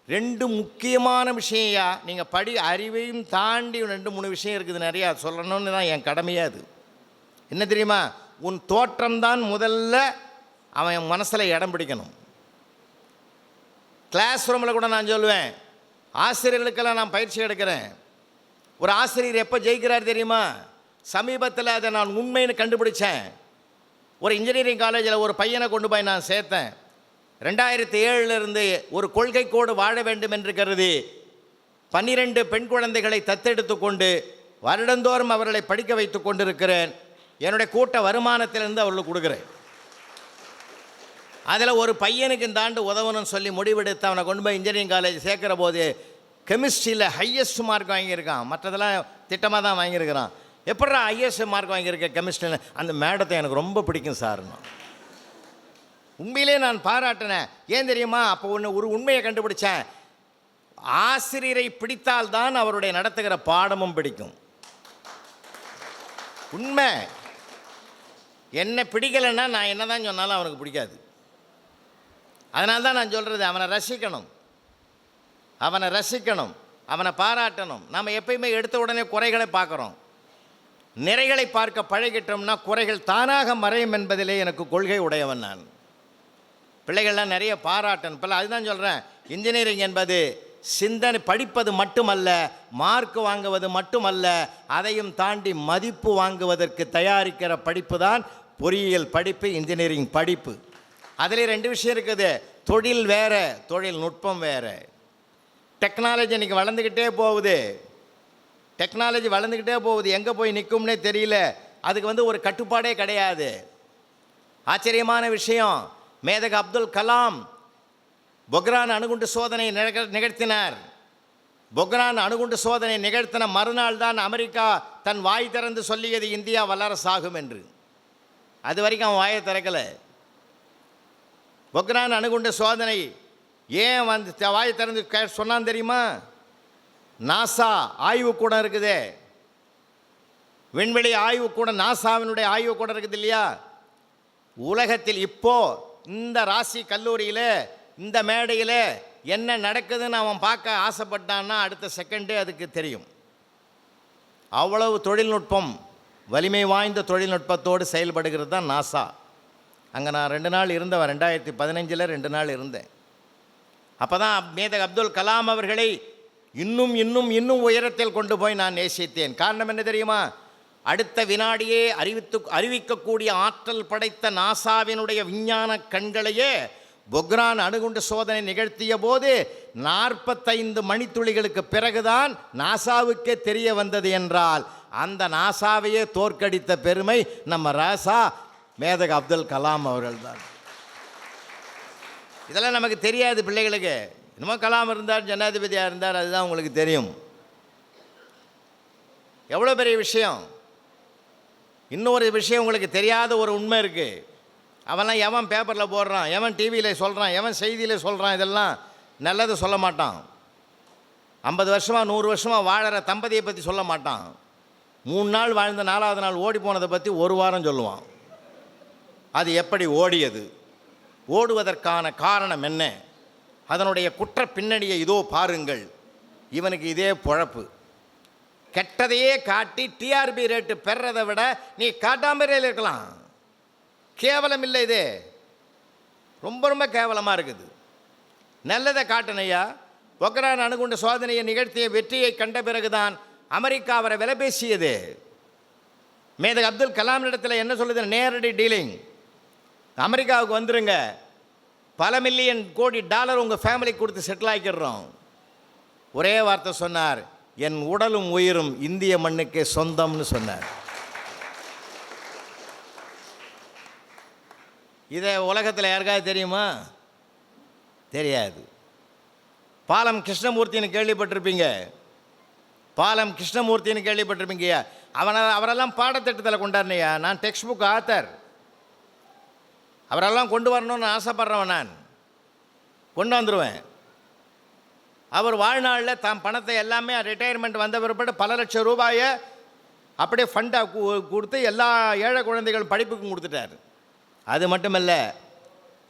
2 முக்கியமான விஷயம். நீங்கள் அறிவையும் தாண்டி 2-3 விஷயம் இருக்குது, நிறையா சொல்லணும்னு தான் என் கடமையாக. அது என்ன தெரியுமா? உன் தோற்றம்தான் முதல்ல அவன் மனசில் இடம் பிடிக்கணும். கிளாஸ் ரூமில் கூட நான் சொல்லுவேன், ஆசிரியர்களுக்கெல்லாம் நான் பயிற்சி எடுக்கிறேன். ஒரு ஆசிரியர் எப்போ ஜெயிக்கிறார் தெரியுமா? சமீபத்தில் அதை நான் உண்மைன்னு கண்டுபிடிச்சேன். ஒரு இன்ஜினியரிங் காலேஜில் ஒரு பையனை கொண்டு போய் நான் சேர்த்தேன். 2007 ஒரு கொள்கைக்கோடு வாழ வேண்டும் என்று கருதி 12 பெண் குழந்தைகளை தத்தெடுத்து கொண்டு வருடந்தோறும் அவர்களை படிக்க வைத்து கொண்டிருக்கிறேன். என்னுடைய கூட்ட வருமானத்திலிருந்து அவர்களுக்கு கொடுக்குறேன். அதில் ஒரு பையனுக்கு இந்த ஆண்டு உதவணும்னு சொல்லி முடிவெடுத்து அவனை கொண்டு போய் இன்ஜினியரிங் காலேஜ் சேர்க்குற போது கெமிஸ்ட்ரியில் ஹையஸ்ட் மார்க் வாங்கியிருக்கான். மற்றதெல்லாம் திட்டமாக தான் வாங்கியிருக்கிறான். எப்படா ஹையஸ்ட் மார்க் வாங்கியிருக்க கெமிஸ்ட்ரியில்? அந்த மேடத்தை எனக்கு ரொம்ப பிடிக்கும் சார்னா. உண்மையிலே நான் பாராட்டினேன். ஏன் தெரியுமா? அப்போ ஒரு உண்மையை கண்டுபிடிச்சேன். ஆசிரியரை பிடித்தால்தான் அவருடைய நடத்துகிற பாடமும் பிடிக்கும். உண்மை. என்ன பிடிக்கலைன்னா நான் என்ன தான் சொன்னாலும் அவனுக்கு பிடிக்காது. அதனால தான் நான் சொல்கிறது, அவனை ரசிக்கணும், அவனை ரசிக்கணும், அவனை பாராட்டணும். நம்ம எப்பயுமே எடுத்த உடனே குறைகளை பார்க்குறோம். நிறைகளை பார்க்க பழகிட்டோம்னா குறைகள் தானாக மறையும் என்பதிலே எனக்கு கொள்கை உடையவன் நான். பிள்ளைகள்லாம் நிறைய பாராட்டணும். இப்போ அதுதான் சொல்கிறேன், இன்ஜினியரிங் என்பது சிந்தனை படிப்பது மட்டுமல்ல, மார்க் வாங்குவது மட்டுமல்ல, அதையும் தாண்டி மதிப்பு வாங்குவதற்கு தயாரிக்கிற படிப்பு தான் பொறியியல் படிப்பு, இன்ஜினியரிங் படிப்பு. அதில் ரெண்டு விஷயம் இருக்குது, தொழில் வேறு, தொழில்நுட்பம் வேறு. டெக்னாலஜி இன்றைக்கி வளர்ந்துக்கிட்டே போகுது, டெக்னாலஜி வளர்ந்துக்கிட்டே போகுது, எங்கே போய் நிற்கும்னே தெரியல. அதுக்கு ஒரு கட்டுப்பாடே கிடையாது. ஆச்சரியமான விஷயம், மேதகு அப்துல் கலாம் பொக்ரான் அணுகுண்டு சோதனை நிகழ்த்தினார். பொக்ரான் அணுகுண்டு சோதனை நிகழ்த்தின மறுநாள் தான் அமெரிக்கா தன் வாய் திறந்து சொல்லியது இந்தியா வல்லரசாகும் என்று. அது வரைக்கும் அவன் வாயை திறக்கலை. பொக்ரான் அணுகுண்டு சோதனை ஏன் வாய் திறந்து சொன்னான் தெரியுமா? நாசா ஆய்வுக்கூடம் இருக்குதே, விண்வெளி ஆய்வுக்கூடம், நாசாவினுடைய ஆய்வுக்கூடம் இருக்குது இல்லையா, உலகத்தில் இப்போ இந்த ராசி கல்லூரியில் இந்த மேடையில் என்ன நடக்குதுன்னு அவன் பார்க்க ஆசைப்பட்டான்னா அடுத்த செகண்டே அதுக்கு தெரியும். அவ்வளவு தொழில்நுட்பம், வலிமை வாய்ந்த தொழில்நுட்பத்தோடு செயல்படுகிறது தான் நாசா. அங்கே நான் 2 நாள் இருந்தவன், 2015 2 நாள் இருந்தேன். அப்போ தான் மேதகு அப்துல் கலாம் அவர்களை இன்னும் இன்னும் இன்னும் உயரத்தில் கொண்டு போய் நான் நேசித்தேன். காரணம் என்ன தெரியுமா? அடுத்த வினாடியே அறிவிக்கக்கூடிய ஆற்றல் படைத்த நாசாவினுடைய விஞ்ஞான கண்களையே பொக்ரான் அணுகுண்டு சோதனை நிகழ்த்திய போது 45 மணித்துளிகளுக்கு பிறகுதான் நாசாவுக்கே தெரிய வந்தது என்றால், அந்த நாசாவையே தோற்கடித்த பெருமை நம்ம ராசா மேதகு அப்துல் கலாம் அவர்கள் தான். இதெல்லாம் நமக்கு தெரியாது பிள்ளைகளுக்கு. இன்னமும் கலாம் இருந்தார், ஜனாதிபதியாக இருந்தார், அதுதான் உங்களுக்கு தெரியும். எவ்வளோ பெரிய விஷயம். இன்னொரு விஷயம் உங்களுக்கு தெரியாத ஒரு உண்மை இருக்குது. அவன்லாம் எவன் பேப்பரில் போடுறான், எவன் டிவியில் சொல்கிறான், எவன் செய்தியில் சொல்கிறான், இதெல்லாம் நல்லது சொல்ல மாட்டான். 50 வருஷமாக 100 வருஷமாக வாழற தம்பதியை பற்றி சொல்ல மாட்டான். 3 நாள் வாழ்ந்த 4ஆவது நாள் ஓடி போனதை பற்றி 1 வாரம் சொல்லுவான். அது எப்படி ஓடியது, ஓடுவதற்கான காரணம் என்ன, அதனுடைய குற்ற பின்னணியை இதோ பாருங்கள். இவனுக்கு இதே பொழப்பு. கெட்டதையே காட்டி டிஆர்பி ரேட்டு பெறதை விட நீ காட்டாமலே இருக்கலாம். கேவலம் இல்லை இது, ரொம்ப ரொம்ப கேவலமாக இருக்குது. நல்லதை காட்டணையா. பொக்ரான் அணுகுண்டு சோதனையை நிகழ்த்திய வெற்றியை கண்ட பிறகுதான் அமெரிக்கா அவரை விலை பேசியது. மேதகு அப்துல் கலாம் இடத்துல என்ன சொல்லுது? நேரடி டீலிங், அமெரிக்காவுக்கு வந்துருங்க, பல மில்லியன் கோடி டாலர் உங்கள் ஃபேமிலிக்கு கொடுத்து செட்டில் ஆக்கிடுறோம். ஒரே வார்த்தை சொன்னார், என் உடலும் உயிரும் இந்திய மண்ணுக்கே சொந்தம்னு சொன்னார். இதை உலகத்தில் யாருக்காவது தெரியுமா? தெரியாது. பாலம் கிருஷ்ணமூர்த்தின்னு கேள்விப்பட்டிருப்பீங்க, பாலம் கிருஷ்ணமூர்த்தின்னு கேள்விப்பட்டிருப்பீங்க. அவரெல்லாம் பாடத்திட்டத்தில் கொண்டாருனையா. நான் டெக்ஸ்ட் புக் ஆத்தர், அவரெல்லாம் கொண்டு வரணும்னு ஆசைப்பட்றவன். நான் கொண்டு வந்துடுவேன். அவர் வாழ்நாளில் தான் பணத்தை எல்லாமே ரிட்டையர்மெண்ட் வந்த பிற்பாடு பல லட்சம் ரூபாயை அப்படியே ஃபண்டாக கொடுத்து எல்லா ஏழை குழந்தைகள் படிப்புக்கும் கொடுத்துட்டார். அது மட்டுமல்ல,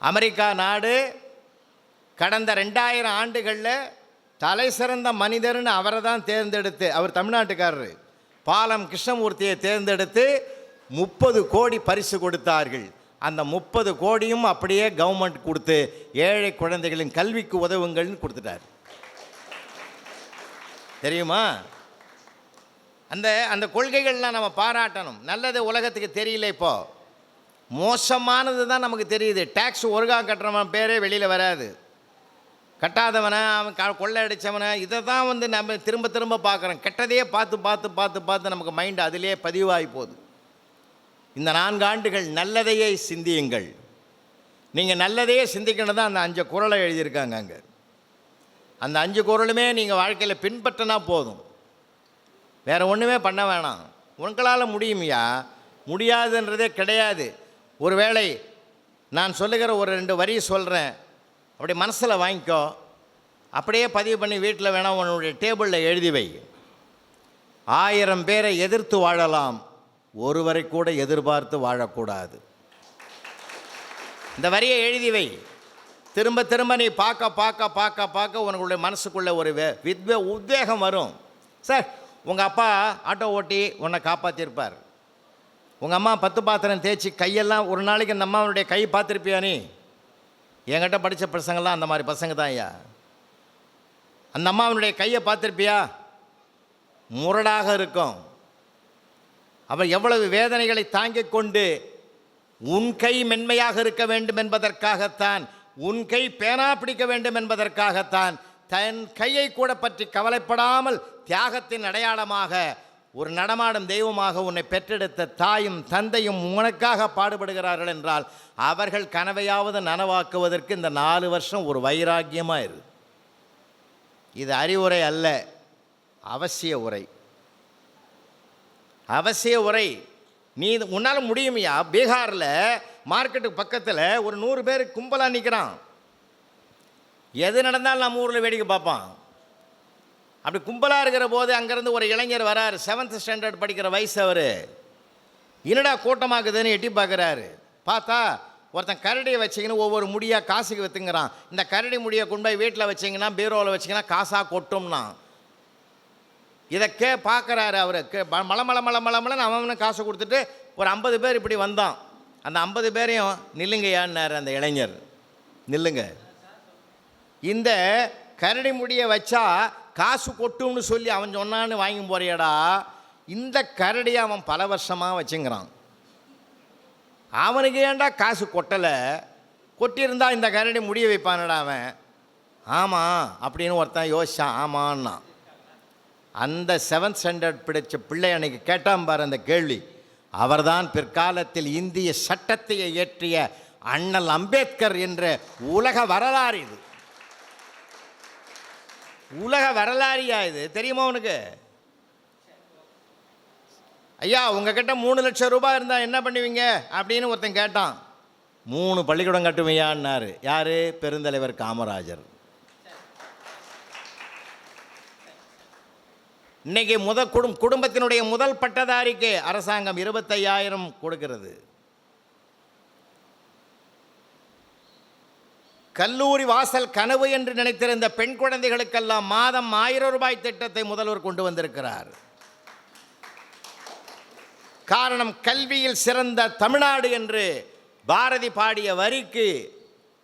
அமெரிக்கா நாடு கடந்த 2000 ஆண்டுகளில் தலை சிறந்த மனிதர்னு அவரை தான் தேர்ந்தெடுத்து, அவர் தமிழ்நாட்டுக்காரர், பாலம் கிருஷ்ணமூர்த்தியை தேர்ந்தெடுத்து 30 கோடி பரிசு கொடுத்தார்கள். அந்த 30 கோடியும் அப்படியே கவர்மெண்ட் கொடுத்து ஏழை குழந்தைகளின் கல்விக்கு உதவுங்கள்னு கொடுத்துட்டார். தெரியுமா? அந்த கொள்கைகள்லாம் நம்ம பாராட்டணும். நல்லது உலகத்துக்கு தெரியல. இப்போது மோசமானது தான் நமக்கு தெரியுது. டேக்ஸ் ஒருகா கட்டுறவன் பேரே வெளியில் வராது. கட்டாதவனை, அவன் கொள்ளை அடித்தவனை, இதை தான் நம்ம திரும்ப திரும்ப பார்க்குறோம். கெட்டதையே பார்த்து பார்த்து பார்த்து பார்த்து நமக்கு மைண்டு அதிலே பதிவாகி போகுது. இந்த 4 ஆண்டுகள் நல்லதையே சிந்தியுங்கள். நீங்கள் நல்லதையே சிந்திக்கணும் தான் அந்த 5 குறளை எழுதியிருக்காங்க. அங்கே அந்த 5 குறளுமே நீங்கள் வாழ்க்கையில் பின்பற்றினா போதும், வேறு ஒன்றுமே பண்ண வேணாம். உங்களால் முடியுமையா? முடியாதுன்றதே கிடையாது. ஒருவேளை நான் சொல்லுகிற ஒரு 2 வரி சொல்கிறேன், அப்படியே மனசில் வாங்கிக்கோ, அப்படியே பதிவு பண்ணி வீட்டில் வேணால் உன்னுடைய டேபிளில் எழுதி வை. 1000 பேரை எதிர்த்து வாழலாம், ஒருவரை கூட எதிர்பார்த்து வாழக்கூடாது. இந்த வரியை எழுதி வை. திரும்ப திரும்ப நீ பார்க்க பார்க்க பார்க்க பார்க்க உனக்குள்ள மனசுக்குள்ளே ஒரு உத்வேகம் வரும். சார், உங்கள் அப்பா ஆட்டோ ஓட்டி உன்னை காப்பாற்றிருப்பார். உங்கள் அம்மா 10 பாத்திரம் தேய்ச்சி கையெல்லாம் ஒரு நாளைக்கு அந்த அம்மாவுடைய கை பார்த்துருப்பியா நீ? என்கிட்ட படித்த பசங்கள்லாம் அந்த மாதிரி பசங்க தான் ஐயா. அந்த அம்மாவனுடைய கையை பார்த்துருப்பியா? முரடாக இருக்கும். அவள் எவ்வளவு வேதனைகளை தாங்கிக் கொண்டு உன் கை மென்மையாக இருக்க வேண்டும் என்பதற்காகத்தான், உன் கை பேனா பிடிக்க வேண்டும் என்பதற்காகத்தான் தன் கையை கூட பற்றி கவலைப்படாமல் தியாகத்தின் அடையாளமாக ஒரு நடமாடும் தெய்வமாக உன்னை பெற்றெடுத்த தாயும் தந்தையும் உனக்காக பாடுபடுகிறார்கள் என்றால் அவர்கள் கனவையாவது நனவாக்குவதற்கு இந்த 4 வருஷம் ஒரு வைராக்கியமாக இரு. இது அறிவுரை அல்ல, அவசிய உரை. அவசிய உரை. நீ உன்னால் முடியுமையா? பீகாரில் மார்க்கெட்டுக்கு பக்கத்தில் ஒரு 100 பேர் கும்பலாக நிற்கிறான். எது நடந்தாலும் நம்ம ஊரில் வேடிக்கை பார்ப்பான். அப்படி கும்பலாக இருக்கிற போது அங்கேருந்து ஒரு இளைஞர் வரார். 7th ஸ்டாண்டர்ட் படிக்கிற வயசு அவர். என்னடா கூட்டமாக்குதுன்னு எட்டி பார்க்குறாரு. பார்த்தா ஒருத்தன் கரடியை வச்சிங்கன்னா ஒவ்வொரு முடியாக காசுக்கு விற்றுங்கிறான். இந்த கரடி முடியை கொண்டு போய் வீட்டில் வச்சிங்கன்னா பீரோவில் வச்சிங்கன்னா காசாக கொட்டும்னா. இதை பார்க்குறாரு அவருக்கு. மலமலன்னு அவனு காசு கொடுத்துட்டு ஒரு 50 பேர் இப்படி வந்தான். அந்த 50 பேரையும் நில்லுங்கயான்னார் அந்த இளைஞர். நில்லுங்க, இந்த கரடி முடியை வச்சா காசு கொட்டும்னு சொல்லி அவன் சொன்னான்னு வாங்கி போறியடா. இந்த கரடியை அவன் பல வருஷமாக வச்சுங்கிறான். அவனுக்கு ஏன்டா காசு கொட்டலை? கொட்டியிருந்தா இந்த கரடி முடிய வைப்பானடா அவன். ஆமாம் அப்படின்னு ஒருத்தன் யோசிச்சான். ஆமான்னா அந்த 7th ஸ்டாண்டர்ட் படித்த பிள்ளை அன்னைக்கு கேட்டான் பாரு அந்த கேள்வி. அவர்தான் பிற்காலத்தில் இந்திய சட்டத்தை இயற்றிய அண்ணல் அம்பேத்கர் என்ற உலக வரலாறு. இது உலக வரலாறியா? இது தெரியுமா உனக்கு? ஐயா, உங்ககிட்ட 3 லட்சம் ரூபாய் இருந்தால் என்ன பண்ணுவீங்க அப்படின்னு ஒருத்தன் கேட்டான். 3 பள்ளிக்கூடம் கட்டுமையான்னாரு. யார்? பெருந்தலைவர் காமராஜர். இன்னைக்கு குடும்பத்தினுடைய முதல் பட்டதாரிக்கு அரசாங்கம் 25,000 கொடுக்கிறது. கல்லூரி வாசல் கனவு என்று நினைத்திருந்த பெண் குழந்தைகளுக்கெல்லாம் மாதம் 1000 ரூபாய் திட்டத்தை முதல்வர் கொண்டு வந்திருக்கிறார். காரணம், கல்வியில் சிறந்த தமிழ்நாடு என்று பாரதி பாடிய வரிக்கு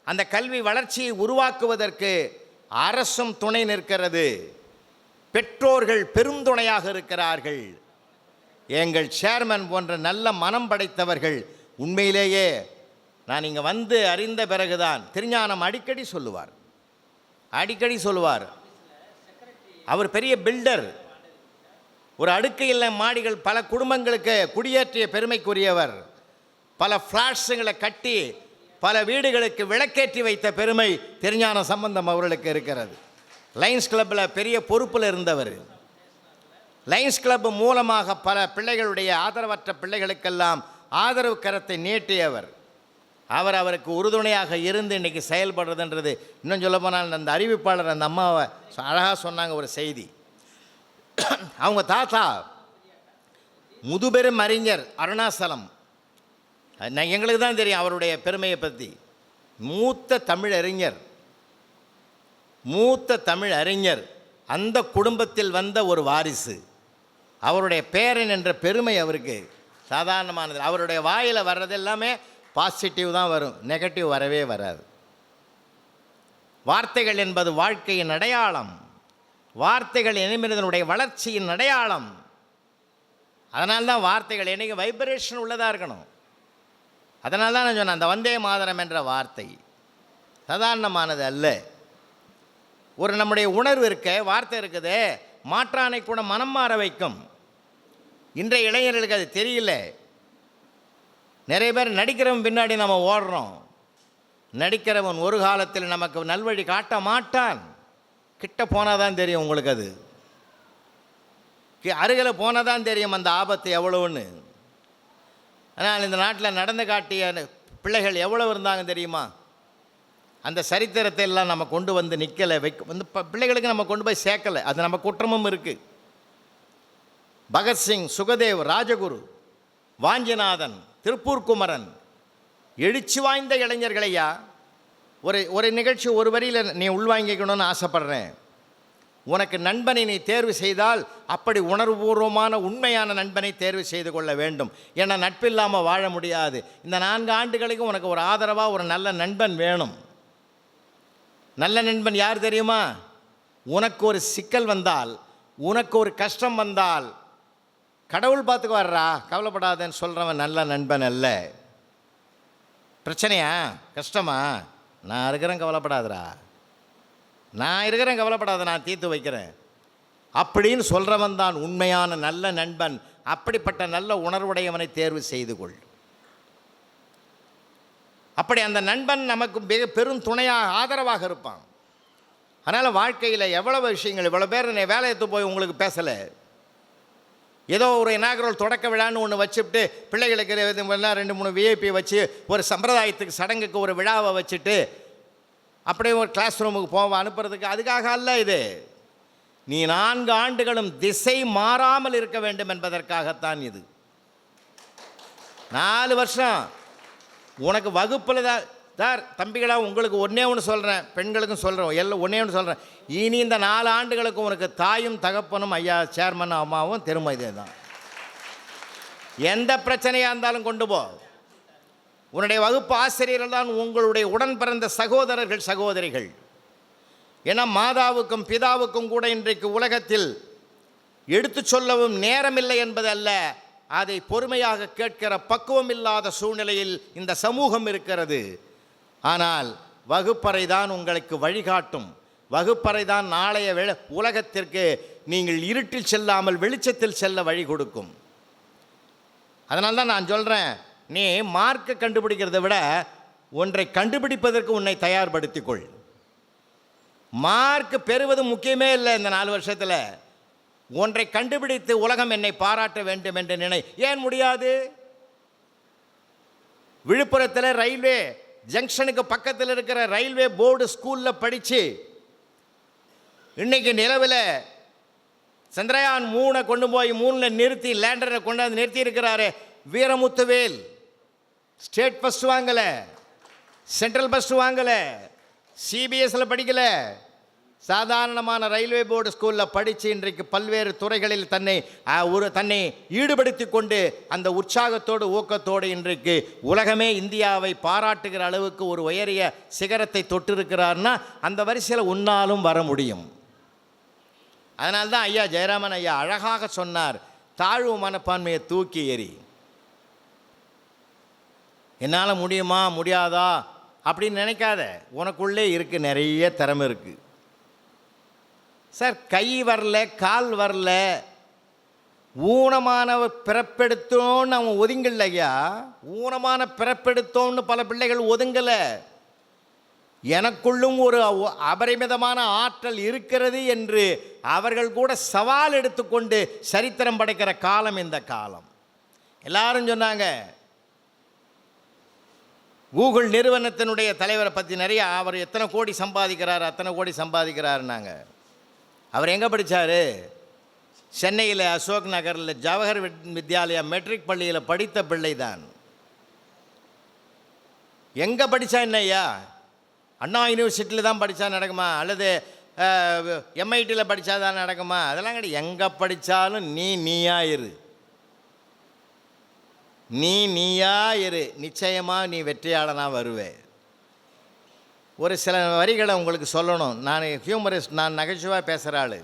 அந்த கல்வி வளர்ச்சியை உருவாக்குவதற்கு அரசும் துணை நிற்கிறது. பெற்றோர்கள் பெருந்துணையாக இருக்கிறார்கள். எங்கள் சேர்மன் போன்ற நல்ல மனம் படைத்தவர்கள். உண்மையிலேயே நான் இங்கே வந்து அறிந்த பிறகுதான் திருஞானம் அடிக்கடி சொல்லுவார். அவர் பெரிய பில்டர். ஒரு அடுக்கு இல்லை மாடிகள் பல குடும்பங்களுக்கு குடியேற்றிய பெருமைக்குரியவர். பல ஃப்ளாட்ஸுங்களை கட்டி பல வீடுகளுக்கு விளக்கேற்றி வைத்த பெருமை திருஞான சம்பந்தம் அவர்களுக்கு இருக்கிறது. லைன்ஸ் கிளப்பில் பெரிய பொறுப்பில் இருந்தவர். லைன்ஸ் கிளப் மூலமாக பல பிள்ளைகளுடைய ஆதரவற்ற பிள்ளைகளுக்கெல்லாம் ஆதரவு கரத்தை நீட்டியவர். அவருக்கு உறுதுணையாக இருந்து இன்றைக்கி செயல்படுறதுன்றது. இன்னும் சொல்ல போனால் அந்த அறிவிப்பாளர் அந்த அம்மாவை அழகாக சொன்னாங்க ஒரு செய்தி. அவங்க தாத்தா முதுபெரும் அறிஞர் அருணாசலம். எங்களுக்கு தான் தெரியும் அவருடைய பெருமையை பற்றி. மூத்த தமிழ் அறிஞர். அந்த குடும்பத்தில் வந்த ஒரு வாரிசு. அவருடைய பேரன் என்ற பெருமை அவருக்கு சாதாரணமானது. அவருடைய வாயில் வர்றது எல்லாமே பாசிட்டிவ் தான் வரும், நெகட்டிவ் வரவே வராது. வார்த்தைகள் என்பது வாழ்க்கையின் அடையாளம். வார்த்தைகள் மனிதனுடைய வளர்ச்சியின் அடையாளம். அதனால்தான் வார்த்தைகள் என்னைக்கு வைப்ரேஷன் உள்ளதாக இருக்கணும். அதனால தான் நான் சொன்னேன், அந்த வந்தே மாதரம் என்ற வார்த்தை சாதாரணமானது அல்ல. ஒரு நம்முடைய உணர்வு இருக்க வார்த்தை இருக்குது, மாற்றானை கூட மனம் மாற வைக்கும். இன்றைய இளைஞர்களுக்கு அது தெரியல. நிறைய பேர் நடிக்கிறவன் பின்னாடி நம்ம ஓடுறோம். நடிக்கிறவன் ஒரு காலத்தில் நமக்கு நல்வழி காட்ட மாட்டான். கிட்ட போனால் தான் தெரியும் உங்களுக்கு. அது அருகில் போனால் தான் தெரியும் அந்த ஆபத்து எவ்வளவுன்னு. ஆனால் இந்த நாட்டில் நடந்து காட்டிய பிள்ளைகள் எவ்வளவு இருந்தாங்க தெரியுமா? அந்த சரித்திரத்தை எல்லாம் நம்ம கொண்டு வந்து நிற்கலை, வந்து பிள்ளைகளுக்கு நம்ம கொண்டு போய் சேர்க்கலை. அது நம்ம குற்றமும் இருக்குது. பகத்சிங், சுகதேவ், ராஜகுரு, வாஞ்சிநாதன், திருப்பூர் குமரன் எழுச்சி வாய்ந்த இளைஞர்களையா. ஒரு ஒரு நிகழ்ச்சி ஒரு வரியில் நீ உள்வாங்கிக்கணும்னு ஆசைப்படுறேன். உனக்கு நண்பனை நீ தேர்வு செய்தால் அப்படி உணர்வுபூர்வமான உண்மையான நண்பனை தேர்வு செய்து கொள்ள வேண்டும். ஏன்னா நட்பு இல்லாமல் வாழ முடியாது. இந்த 4 ஆண்டுகளுக்கும் உனக்கு ஒரு ஆதரவாக ஒரு நல்ல நண்பன் வேணும். நல்ல நண்பன் யார் தெரியுமா? உனக்கு ஒரு சிக்கல் வந்தால், உனக்கு ஒரு கஷ்டம் வந்தால், கடவுள் பார்த்துக்கு வர்றா கவலைப்படாதேன்னு சொல்கிறவன் நல்ல நண்பன் அல்ல. பிரச்சனையா, கஷ்டமா, நான் இருக்கிறேன் கவலைப்படாதரா, நான் இருக்கிறேன் கவலைப்படாத, நான் தீர்த்து வைக்கிறேன் அப்படின்னு சொல்கிறவன் தான் உண்மையான நல்ல நண்பன். அப்படிப்பட்ட நல்ல உணர்வுடையவனை தேர்வு செய்து கொள். அப்படி அந்த நண்பன் நமக்கு மிக பெரும் துணையாக ஆதரவாக இருப்பான். அதனால் வாழ்க்கையில் எவ்வளவு விஷயங்கள், இவ்வளோ பேர் வேலையத்து போய் உங்களுக்கு பேசலை, ஏதோ ஒரு இனாகரல் தொடக்க விழான்னு ஒன்று வச்சுட்டு பிள்ளைகளுக்கு 2-3 விஐபி வச்சு ஒரு சம்பிரதாயத்துக்கு சடங்குக்கு ஒரு விழாவை வச்சுட்டு அப்படியே ஒரு கிளாஸ் ரூமுக்கு போவோம் அனுப்புறதுக்கு, அதுக்காக அல்ல இது. நீ 4 ஆண்டுகளும் திசை மாறாமல் இருக்க வேண்டும் என்பதற்காகத்தான் இது. 4 வருஷம் உனக்கு வகுப்பில் தான் சார். தம்பிகளாக உங்களுக்கு ஒன்றே ஒன்று சொல்கிறேன், பெண்களுக்கும் சொல்கிறேன், எல்லாம் ஒன்றே ஒன்று சொல்கிறேன். இனி இந்த 4 ஆண்டுகளுக்கு உனக்கு தாயும் தகப்பனும் ஐயா சேர்மன் அம்மாவும் திரும்ப இதே தான். எந்த பிரச்சனையாக இருந்தாலும் கொண்டு போ. உன்னுடைய வகுப்பு ஆசிரியர்கள் தான் உங்களுடைய உடன் பிறந்த சகோதரர்கள் சகோதரிகள். ஏன்னா மாதாவுக்கும் பிதாவுக்கும் கூட இன்றைக்கு உலகத்தில் எடுத்து சொல்லவும் நேரமில்லை என்பதல்ல, அதை பொறுமையாக கேட்கிற பக்குவம் இல்லாத சூழ்நிலையில் இந்த சமூகம் இருக்கிறது. ஆனால் வகுப்பறை தான் உங்களுக்கு வழிகாட்டும். வகுப்பறை தான் நாளைய உலகத்திற்கு நீங்கள் இருட்டில் செல்லாமல் வெளிச்சத்தில் செல்ல வழி கொடுக்கும். அதனால தான் நான் சொல்கிறேன், நீ மார்க்கை கண்டுபிடிக்கிறத விட ஒன்றை கண்டுபிடிப்பதற்கு உன்னை தயார்படுத்திக்கொள். மார்க் பெறுவது முக்கியமே இல்லை. இந்த 4 வருஷத்தில் ஒன்றை கண்டுபிடித்து உலகம் என்னை பாராட்ட வேண்டும் என்று நினை. ஏன் முடியாது? விழுப்புரத்தில் ரயில்வே ஜங்ஷனுக்கு பக்கத்தில் இருக்கிற ரயில்வே போர்டு ஸ்கூலில் படித்து இன்னைக்கு நிலவில் சந்திரயான் 3 கொண்டு போய் 3 நிறுத்தி லேண்டரை கொண்டாந்து நிறுத்தி இருக்கிறாரு வீரமுத்துவேல். ஸ்டேட் ஃபஸ்ட் வாங்கலை, சென்ட்ரல் ஃபஸ்ட் வாங்கலை, சிபிஎஸ்சில் படிக்கலை, சாதாரணமான ரயில்வே போர்டு ஸ்கூலில் படித்து இன்றைக்கு பல்வேறு துறைகளில் தன்னை ஈடுபடுத்தி கொண்டு அந்த உற்சாகத்தோடு ஊக்கத்தோடு இன்றைக்கு உலகமே இந்தியாவை பாராட்டுகிற அளவுக்கு ஒரு உயரிய சிகரத்தை தொட்டிருக்கிறார்னா அந்த வரிசையில் உன்னாலும் வர முடியும். அதனால்தான் ஐயா ஜெயராமன் ஐயா அழகாக சொன்னார், தாழ்வு மனப்பான்மையை தூக்கி எறி. என்னால் முடியுமா முடியாதா அப்படின்னு நினைக்காத. உனக்குள்ளே இருக்குது, நிறைய திறமை இருக்குது. சார் கை வரல கால் வரல, ஊனமானவர் பிறப்பெடுத்தோன்னு அவன் ஒதுங்கல ஐயா. ஊனமான பிறப்பெடுத்தோன்னு பல பிள்ளைகள் ஒதுங்கலை. எனக்குள்ளும் ஒரு அபரிமிதமான ஆற்றல் இருக்கிறது என்று அவர்கள் கூட சவால் எடுத்துக்கொண்டு சரித்திரம் படைக்கிற காலம் இந்த காலம். எல்லாரும் சொன்னாங்க, கூகுள் நிறுவனத்தினுடைய தலைவரை பற்றி நிறைய, அவர் எத்தனை கோடி சம்பாதிக்கிறார் அத்தனை கோடி சம்பாதிக்கிறாருன்னாங்க. அவர் எங்கே படித்தார்? சென்னையில் அசோக் நகரில் ஜவஹர் வித்யாலயா மெட்ரிக் பள்ளியில் படித்த பிள்ளை தான். எங்கே படித்தா என்ன ஐயா? அண்ணா யூனிவர்சிட்டியில் தான் படித்தா நடக்குமா? அல்லது எம்ஐடியில் படித்தா தான் நடக்குமா? அதெல்லாம் கிடையாது. எங்கே படித்தாலும் நீயா இரு, நீயா இரு, நிச்சயமாக நீ வெற்றியாளனாக வருவே. ஒரு சில வரிகளை உங்களுக்கு சொல்லணும். நான் ஹியூமரிஸ்ட், நான் நகைச்சுவாக பேசுகிற ஆள்.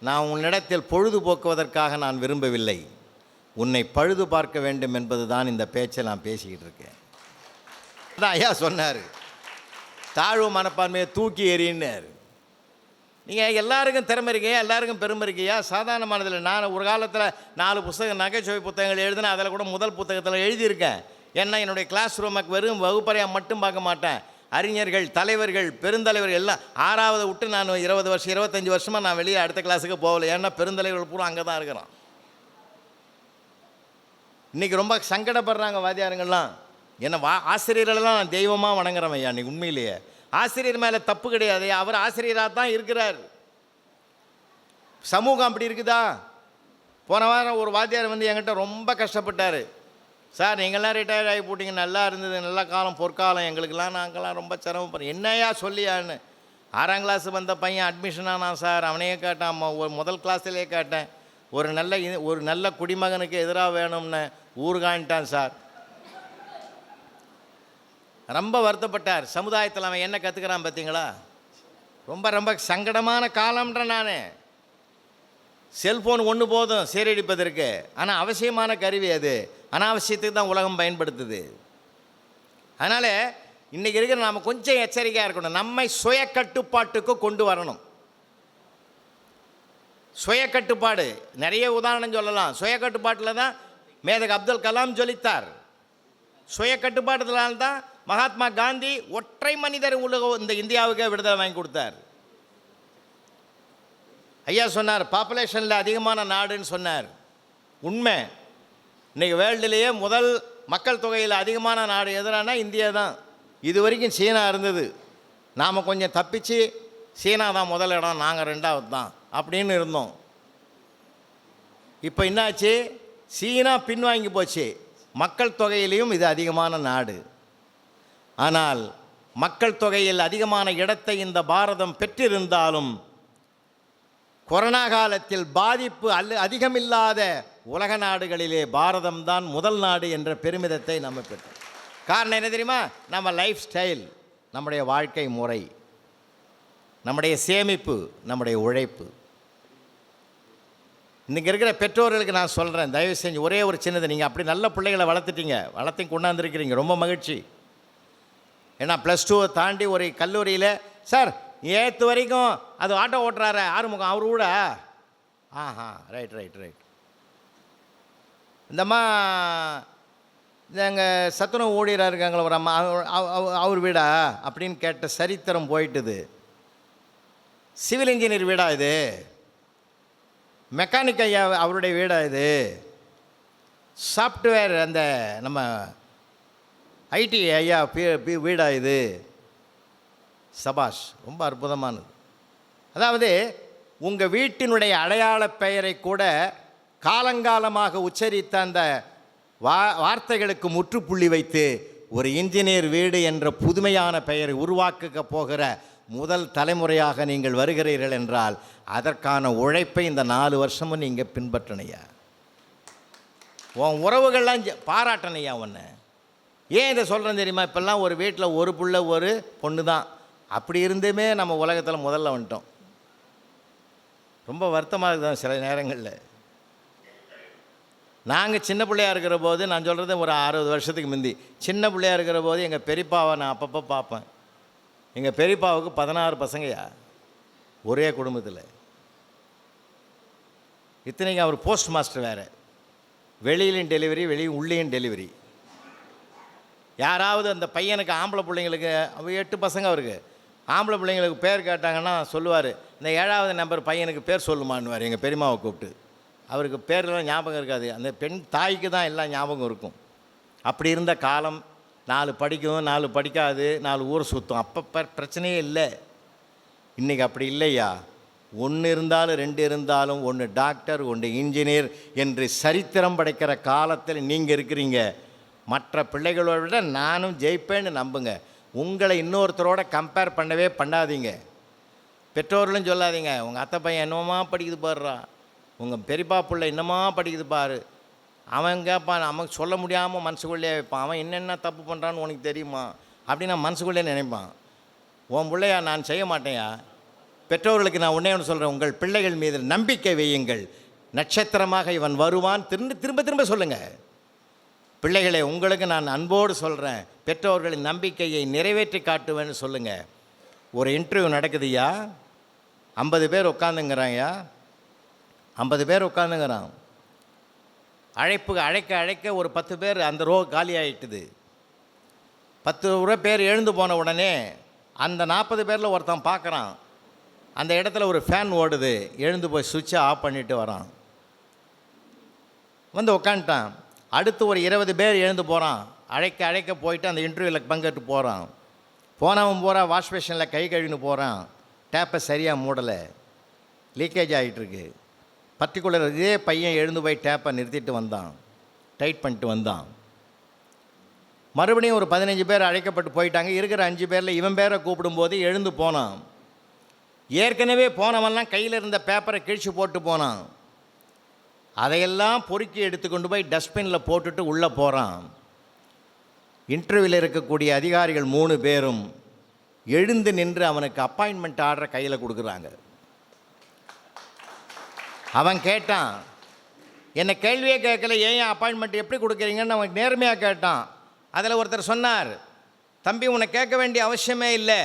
நான் உன்னிடத்தில் பொழுதுபோக்குவதற்காக நான் விரும்பவில்லை, உன்னை பழுது பார்க்க வேண்டும் என்பது தான் இந்த பேச்சை நான் பேசிக்கிட்டு இருக்கேன். அதான் ஐயா சொன்னார், தாழ்வு மனப்பான்மையை தூக்கி எறின்னார். நீங்கள் எல்லாருக்கும் திறமை இருக்கீங்க, எல்லாருக்கும் பெருமை இருக்கியா? சாதாரணமானதில் நான் ஒரு காலத்தில் 4 புத்தகம் நகைச்சுவை புத்தகங்கள் எழுதினேன். அதில் கூட முதல் புத்தகத்தில் எழுதியிருக்கேன். ஏன்னா என்னுடைய கிளாஸ் ரூமுக்கு வெறும் வகுப்பறையாக மட்டும் பார்க்க மாட்டேன். அறிஞர்கள், தலைவர்கள், பெருந்தலைவர்கள் எல்லாம் 6வது விட்டு நான் 20 வருஷம் 25 வருஷமாக நான் வெளியே அடுத்த கிளாஸுக்கு போகலை. ஏன்னா பெருந்தலைவர்கள் பூரா அங்கே தான் இருக்கிறான். இன்றைக்கி ரொம்ப சங்கடப்படுறாங்க வாத்தியாருங்கள்லாம். என்ன ஆசிரியர்களெல்லாம் நான் தெய்வமாக வணங்குறேன் ஐயா. இன்றைக்கி உண்மையிலேயே ஆசிரியர் மேலே தப்பு கிடையாது, அவர் ஆசிரியராக தான் இருக்கிறார். சமூகம் அப்படி இருக்குதா? போன வாரம் ஒரு வாத்தியார் வந்து என்கிட்ட ரொம்ப கஷ்டப்பட்டார். சார் நீங்கள்லாம் ரிட்டையர் ஆகி போட்டிங்க, நல்லா இருந்தது, நல்ல காலம் பொற்காலம், எங்களுக்கெல்லாம் நாங்கள்லாம் ரொம்ப சிரமப்படுறோம். என்னையா சொல்லியான்னு 6ஆம் கிளாஸ் வந்த பையன் அட்மிஷன் ஆனான் சார். அவனையே கேட்டான், முதல் கிளாஸ்லேயே கேட்டேன், ஒரு நல்ல குடிமகனுக்கு எதிராக வேணும்னு ஊர்கான்ட்டான் சார். ரொம்ப வருத்தப்பட்டார். சமுதாயத்தில் அவன் என்ன கற்றுக்கிறான் பார்த்தீங்களா? ரொம்ப ரொம்ப சங்கடமான காலம்ன்ற நான். செல்ஃபோன் ஒன்று போதும் சீரடிப்பதற்கு, ஆனால் அவசியமான கருவி அது. அனாவசியத்துக்கு தான் உலகம் பயன்படுத்துது. அதனால் இன்றைக்கி இருக்கிற நாம் கொஞ்சம் எச்சரிக்கையாக இருக்கணும். நம்மை சுய கட்டுப்பாட்டுக்கு கொண்டு வரணும். சுய கட்டுப்பாடு நிறைய உதாரணம் சொல்லலாம். சுய கட்டுப்பாட்டில் தான் மேதகு அப்துல் கலாம் ஜொலித்தார். சுய கட்டுப்பாட்டுனால தான் மகாத்மா காந்தி ஒற்றை மனிதர் இந்த இந்தியாவுக்கு விடுதலை வாங்கி கொடுத்தார். ஐயா சொன்னார், பாப்புலேஷனில் அதிகமான நாடுன்னு சொன்னார். உண்மை. இன்றைக்கி வேர்ல்டுலேயே முதல் மக்கள் தொகையில் அதிகமான நாடு எதுனா இந்தியா தான். இது வரைக்கும் சீனா இருந்தது. நாம் கொஞ்சம் தப்பிச்சு சீனா தான் முதல் இடம், நாங்கள் 2வது தான் அப்படின்னு இருந்தோம். இப்போ என்னாச்சு? சீனா பின்வாங்கி போச்சு. மக்கள் தொகையிலையும் இது அதிகமான நாடு. ஆனால் மக்கள் தொகையில் அதிகமான இடத்தை இந்த பாரதம் பெற்றிருந்தாலும் கொரோனா காலத்தில் பாதிப்பு அதிகமில்லாத உலக நாடுகளிலே பாரதம் தான் முதல் நாடு என்ற பெருமிதத்தை நம்ம பெற்றோம். காரணம் என்ன தெரியுமா? நம்ம லைஃப் ஸ்டைல், நம்முடைய வாழ்க்கை முறை, நம்முடைய சேமிப்பு, நம்முடைய உழைப்பு. இன்றைக்கி இருக்கிற பெற்றோர்களுக்கு நான் சொல்கிறேன், தயவு செஞ்சு ஒரே ஒரு சின்னது, நீங்கள் அப்படி நல்ல பிள்ளைகளை வளர்த்துட்டீங்க, வளர்த்தி கொண்டாந்துருக்கிறீங்க, ரொம்ப மகிழ்ச்சி. ஏன்னா +2 தாண்டி ஒரு கல்லூரியில் சார் 8th வரைக்கும் அது ஆட்டோ ஓட்டுறாரு ஆறுமுகம், அவர் கூட ஆஹா ரைட் இந்தம்மா எங்கள் சத்துணவு ஊழியராக இருக்காங்களா ஒரு அம்மா, அவர் வீடா அப்படின்னு கேட்ட சரித்திரம் போயிட்டுது. சிவில் இன்ஜினியர் வீடா இது? மெக்கானிக் ஐயா அவருடைய வீடா இது? சாஃப்ட்வேர் அந்த நம்ம ஐடி ஐயா வீடா இது? சபாஷ், ரொம்ப அற்புதமானது. அதாவது உங்கள் வீட்டினுடைய அடையாள பெயரை கூட காலங்காலமாக உச்சரித்த அந்த வார்த்தைகளுக்கு முற்றுப்புள்ளி வைத்து ஒரு இன்ஜினியர் வீடு என்ற புதுமையான பெயரை உருவாக்க போகிற முதல் தலைமுறையாக நீங்கள் வருகிறீர்கள் என்றால் அதற்கான உழைப்பை இந்த 4 வருஷமும் நீங்கள் பின்பற்றணையா. உன் உறவுகள்லாம் பாராட்டணையா உன்னை. ஏன் இதை சொல்கிறேன் தெரியுமா? இப்போல்லாம் ஒரு வீட்டில் ஒரு புள்ள ஒரு பொண்ணு தான். அப்படி இருந்துமே நம்ம உலகத்தில் முதல்ல வந்துட்டோம். ரொம்ப வருத்தமாக இருக்குதான் சில நேரங்களில். நாங்கள் சின்ன பிள்ளையாக இருக்கிற போது, நான் சொல்கிறது ஒரு 60 வருஷத்துக்கு முந்தி, சின்ன பிள்ளையாக இருக்கிற போது எங்கள் பெரியப்பாவை நான் அப்பப்போ பார்ப்பேன். எங்கள் பெரியப்பாவுக்கு 16 பசங்கயா ஒரே குடும்பத்தில். இத்தனைக்கு அவர் போஸ்ட் மாஸ்டர் வேறு, வெளியிலையும் டெலிவரி, உள்ளேயும் டெலிவரி. யாராவது அந்த பையனுக்கு ஆம்பளை பிள்ளைங்களுக்கு 8 பசங்க அவருக்கு, ஆம்பளை பிள்ளைங்களுக்கு பேர் கேட்டாங்கன்னா சொல்லுவார், இந்த 7வது நம்பர் பையனுக்கு பேர் சொல்லுமான்னுவார் எங்கள் பெரியம்மாவை கூப்பிட்டு. அவருக்கு பேரெல்லாம் ஞாபகம் இருக்காது, அந்த பெண் தாய்க்கு தான் எல்லாம் ஞாபகம் இருக்கும். அப்படி இருந்த காலம். 4 படிக்கும், 4 படிக்காது, 4 ஊர் சுற்றும். அப்போ பிரச்சனையே இல்லை. இன்றைக்கி அப்படி இல்லையா? 1 இருந்தாலும் 2 இருந்தாலும் 1 டாக்டர், 1 இன்ஜினியர் என்று சரித்திரம் படைக்கிற காலத்தில் நீங்கள் இருக்கிறீங்க. மற்ற பிள்ளைகளோட விட நானும் ஜெயிப்பேன்னு நம்புங்க. உங்களை இன்னொருத்தரோட கம்பேர் பண்ணவே பண்ணாதீங்க. பெற்றோர்களும் சொல்லாதீங்க, உங்கள் அத்தை பையன் என்னமா படிக்குது பாருறா, உங்கள் பெரியப்பா பிள்ளை என்னமா படிக்குது பாரு, அவன் கேட்பான், நமக்கு சொல்ல முடியாமல் மனசுக்குள்ளே வைப்பான், அவன் என்னென்ன தப்பு பண்ணுறான்னு உனக்கு தெரியுமா அப்படின்னு நான் மனசுக்குள்ளே நினைப்பான். உன் பிள்ளையா நான் செய்ய மாட்டேயா. பெற்றோர்களுக்கு நான் ஒன்றே ஒன்று சொல்கிறேன், உங்கள் பிள்ளைகள் மீது நம்பிக்கை வையுங்கள். நட்சத்திரமாக இவன் வருவான். திரும்ப திரும்ப சொல்லுங்கள். பிள்ளைகளை உங்களுக்கு நான் அன்போடு சொல்கிறேன், பெற்றோர்களின் நம்பிக்கையை நிறைவேற்றி காட்டுவேன்னு சொல்லுங்கள். ஒரு இன்டர்வியூ நடக்குதுயா, 50 பேர் உட்காந்துங்கிறான்யா, 50 பேர் உட்காந்துங்கிறான். அழைக்க ஒரு 10 பேர் அந்த ரோ காலி ஆகிட்டுது. 10 பேர் எழுந்து போன உடனே அந்த 40 பேரில் ஒருத்தன் பார்க்குறான், அந்த இடத்துல ஒரு ஃபேன் ஓடுது, எழுந்து போய் சுவிட்சை ஆஃப் பண்ணிவிட்டு வரான். வந்து உட்காந்துட்டான். அடுத்து ஒரு 20 பேர் எழுந்து போகிறான். அழைக்க போயிட்டு அந்த இன்டர்வியூவில் பங்கேற்று போகிறான். போனவன் போகிறான், வாஷ் பேஷனில் கை கழுவின்னு போகிறான். டேப்பை சரியாக மூடலை, லீக்கேஜ் ஆகிட்டுருக்கு. பர்டிகுலர் இதே பையன் எழுந்து போய் டேப்பை நிறுத்திட்டு வந்தான், டைட் பண்ணிட்டு வந்தான். மறுபடியும் ஒரு 15 பேர் அழைக்கப்பட்டு போயிட்டாங்க. இருக்கிற 5 பேரில் இவன் பேரை கூப்பிடும்போது எழுந்து போனான். ஏற்கனவே போனவன்லாம் கையில் இருந்த பேப்பரை கிழிச்சு போட்டு போனான். அதையெல்லாம் பொறுக்கி எடுத்துக்கொண்டு போய் டஸ்ட்பினில் போட்டுட்டு உள்ளே போகிறான். இன்டர்வியூவில் இருக்கக்கூடிய அதிகாரிகள் 3 பேரும் எழுந்து நின்று அவனுக்கு அப்பாயின்மெண்ட் ஆர்டரை கையில் கொடுக்குறாங்க. அவன் கேட்டான், என்னை கேள்வியே கேட்கல, ஏன் அப்பாயின்மெண்ட் எப்படி கொடுக்குறீங்கன்னு அவன் நேர்மையாக கேட்டான். அதில் ஒருத்தர் சொன்னார், தம்பி உன்னை கேட்க வேண்டிய அவசியமே இல்லை,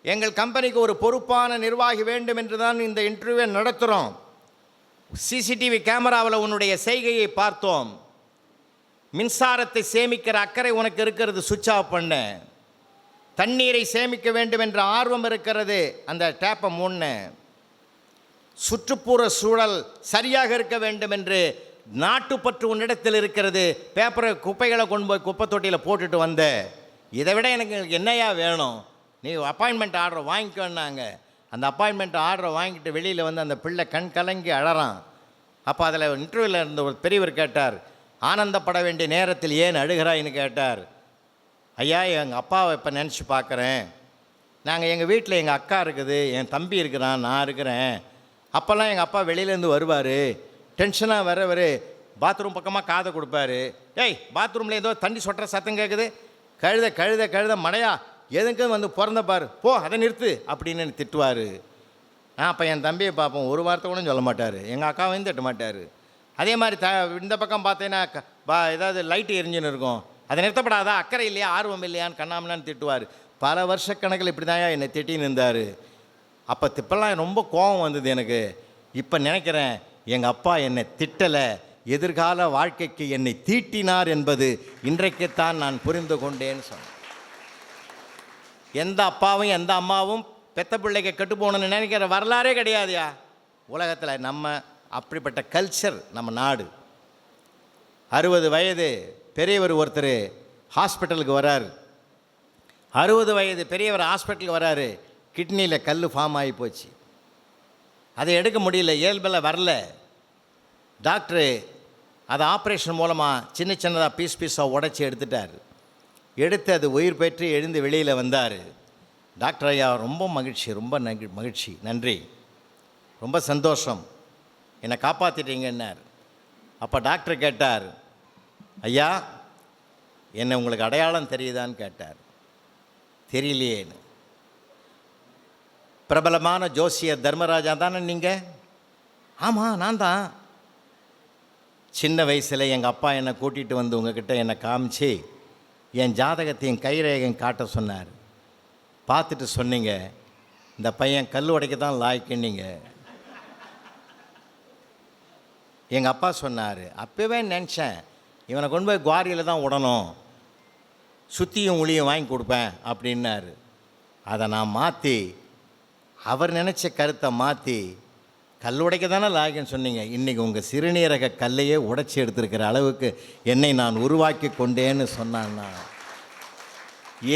எங்கள் கம்பெனிக்கு ஒரு பொறுப்பான நிர்வாகி வேண்டும் என்று தான் இந்த இன்டர்வியூவை நடத்துகிறோம். சிசிடிவி கேமராவில் உன்னுடைய செய்கையை பார்த்தோம். மின்சாரத்தை சேமிக்கிற அக்கறை உனக்கு இருக்கிறது, சுவிட்ச் ஆஃப் பண்ண. தண்ணீரை சேமிக்க வேண்டும் என்ற ஆர்வம் இருக்கிறது, அந்த டேப்பை மூணு. சுற்றுப்புற சூழல் சரியாக இருக்க வேண்டும் என்று நாட்டுப்பற்று உன்னிடத்தில் இருக்கிறது, பேப்பரை குப்பைகளை கொண்டு போய் குப்பை தொட்டியில் போட்டுட்டு வந்த. இதை விட எனக்கு என்னையா வேணும், நீ அப்பாயின்மெண்ட் ஆர்டரை வாங்கிக்கோன்னாங்க. அந்த அப்பாயின்மெண்ட் ஆர்டரை வாங்கிட்டு வெளியில் வந்து அந்த பிள்ளை கண் கலங்கி அழறான். அப்போ அதில் இன்டர்வியூவில் இருந்த ஒரு பெரியவர் கேட்டார், ஆனந்தப்பட வேண்டிய நேரத்தில் ஏன் அழுகிறாயின்னு கேட்டார். ஐயா, எங்கள் அப்பாவை இப்போ நினச்சி பார்க்குறேன். நாங்கள் எங்கள் வீட்டில் எங்கள் அக்கா இருக்குது, என் தம்பி இருக்கிறான், நான் இருக்கிறேன். அப்போல்லாம் எங்கள் அப்பா வெளியிலேருந்து வருவார், டென்ஷனாக வரவர் பாத்ரூம் பக்கமாக காதை கொடுப்பாரு. ஏய், பாத்ரூமில் ஏதோ தண்ணி சொட்டுற சத்தம் கேட்குது, கழுத கழுத கழுத மடையா, எதுக்கும் வந்து பிறந்த பாரு, போ அதை நிறுத்து அப்படின்னு திட்டுவார். அப்போ என் தம்பியை பார்ப்போம், ஒரு வார்த்தை கூட சொல்ல மாட்டார், எங்கள் அக்காவையும் திட்ட மாட்டார். அதே மாதிரி இந்த பக்கம் பார்த்தீங்கன்னா ஏதாவது லைட்டு எரிஞ்சுன்னு இருக்கும், அதை நிறுத்தப்படாதா, அக்கறை இல்லையா, ஆர்வம் இல்லையான்னு கண்ணாமனான்னு திட்டுவார். பல வருஷக்கணக்கில் இப்படி தான் என்னை திட்டின்னு இருந்தார். அப்போ திப்பெல்லாம் ரொம்ப கோபம் வந்தது எனக்கு. இப்போ நினைக்கிறேன், எங்கள் அப்பா என்னை திட்டலை, எதிர்கால வாழ்க்கைக்கு என்னை தீட்டினார் என்பது இன்றைக்குத்தான் நான் புரிந்து கொண்டேன்னு சொன்னேன். எந்த அப்பாவும் எந்த அம்மாவும் பெத்த பிள்ளைக்கு கெட்டு போகணுன்னு நினைக்கிற வரலாறே கிடையாதுயா உலகத்தில். நம்ம அப்படிப்பட்ட கல்ச்சர் நம்ம நாடு. 60 வயது பெரியவர் ஒருத்தர் ஹாஸ்பிட்டலுக்கு வராரு. 60 வயது பெரியவர் ஹாஸ்பிட்டலுக்கு வராரு, கிட்னியில் கல் ஃபார்ம் ஆகி போச்சு, அதை எடுக்க முடியல, இயல்பில் வரல. டாக்டரு அதை ஆப்ரேஷன் மூலமாக சின்ன சின்னதாக பீஸாக உடச்சி எடுத்துட்டார். எடுத்து அது உயிர் பெற்று எழுந்து வெளியில் வந்தார். டாக்டர் ஐயா, ரொம்ப மகிழ்ச்சி, ரொம்ப மகிழ்ச்சி, நன்றி, ரொம்ப சந்தோஷம், என்னை காப்பாற்றிட்டீங்கன்னார். அப்போ டாக்டர் கேட்டார், ஐயா என்னை உங்களுக்கு அடையாளம் தெரியுதான்னு கேட்டார். தெரியலையேன்னு. பிரபலமான ஜோசியர் தர்மராஜா தானே நீங்கள்? ஆமாம், நான் தான். சின்ன வயசில் எங்கள் அப்பா என்னை கூட்டிகிட்டு வந்து உங்ககிட்ட என்னை காமிச்சு என் ஜாதகத்தையும் கைரேகையும் காட்ட சொன்னார். பார்த்துட்டு சொன்னீங்க, இந்த பையன் கல் உடைக்க தான் லாய்க்குன்னீங்க. எங்கள் அப்பா சொன்னார், அப்போவே நினச்சேன் இவனை கொண்டு போய் குவாரியில் தான் விடணும், சுற்றியும் உளியும் வாங்கி கொடுப்பேன் அப்படின்னாரு. அதை நான் மாற்றி, அவர் நினச்ச கருத்தை மாற்றி, கல் உடைக்க தானே லாய்க்குன்னு சொன்னீங்க. இன்றைக்கி உங்கள் சிறுநீரக கல்லையே உடைச்சி எடுத்துருக்கிற அளவுக்கு என்னை நான் உருவாக்கி கொண்டேன்னு சொன்னான்னா,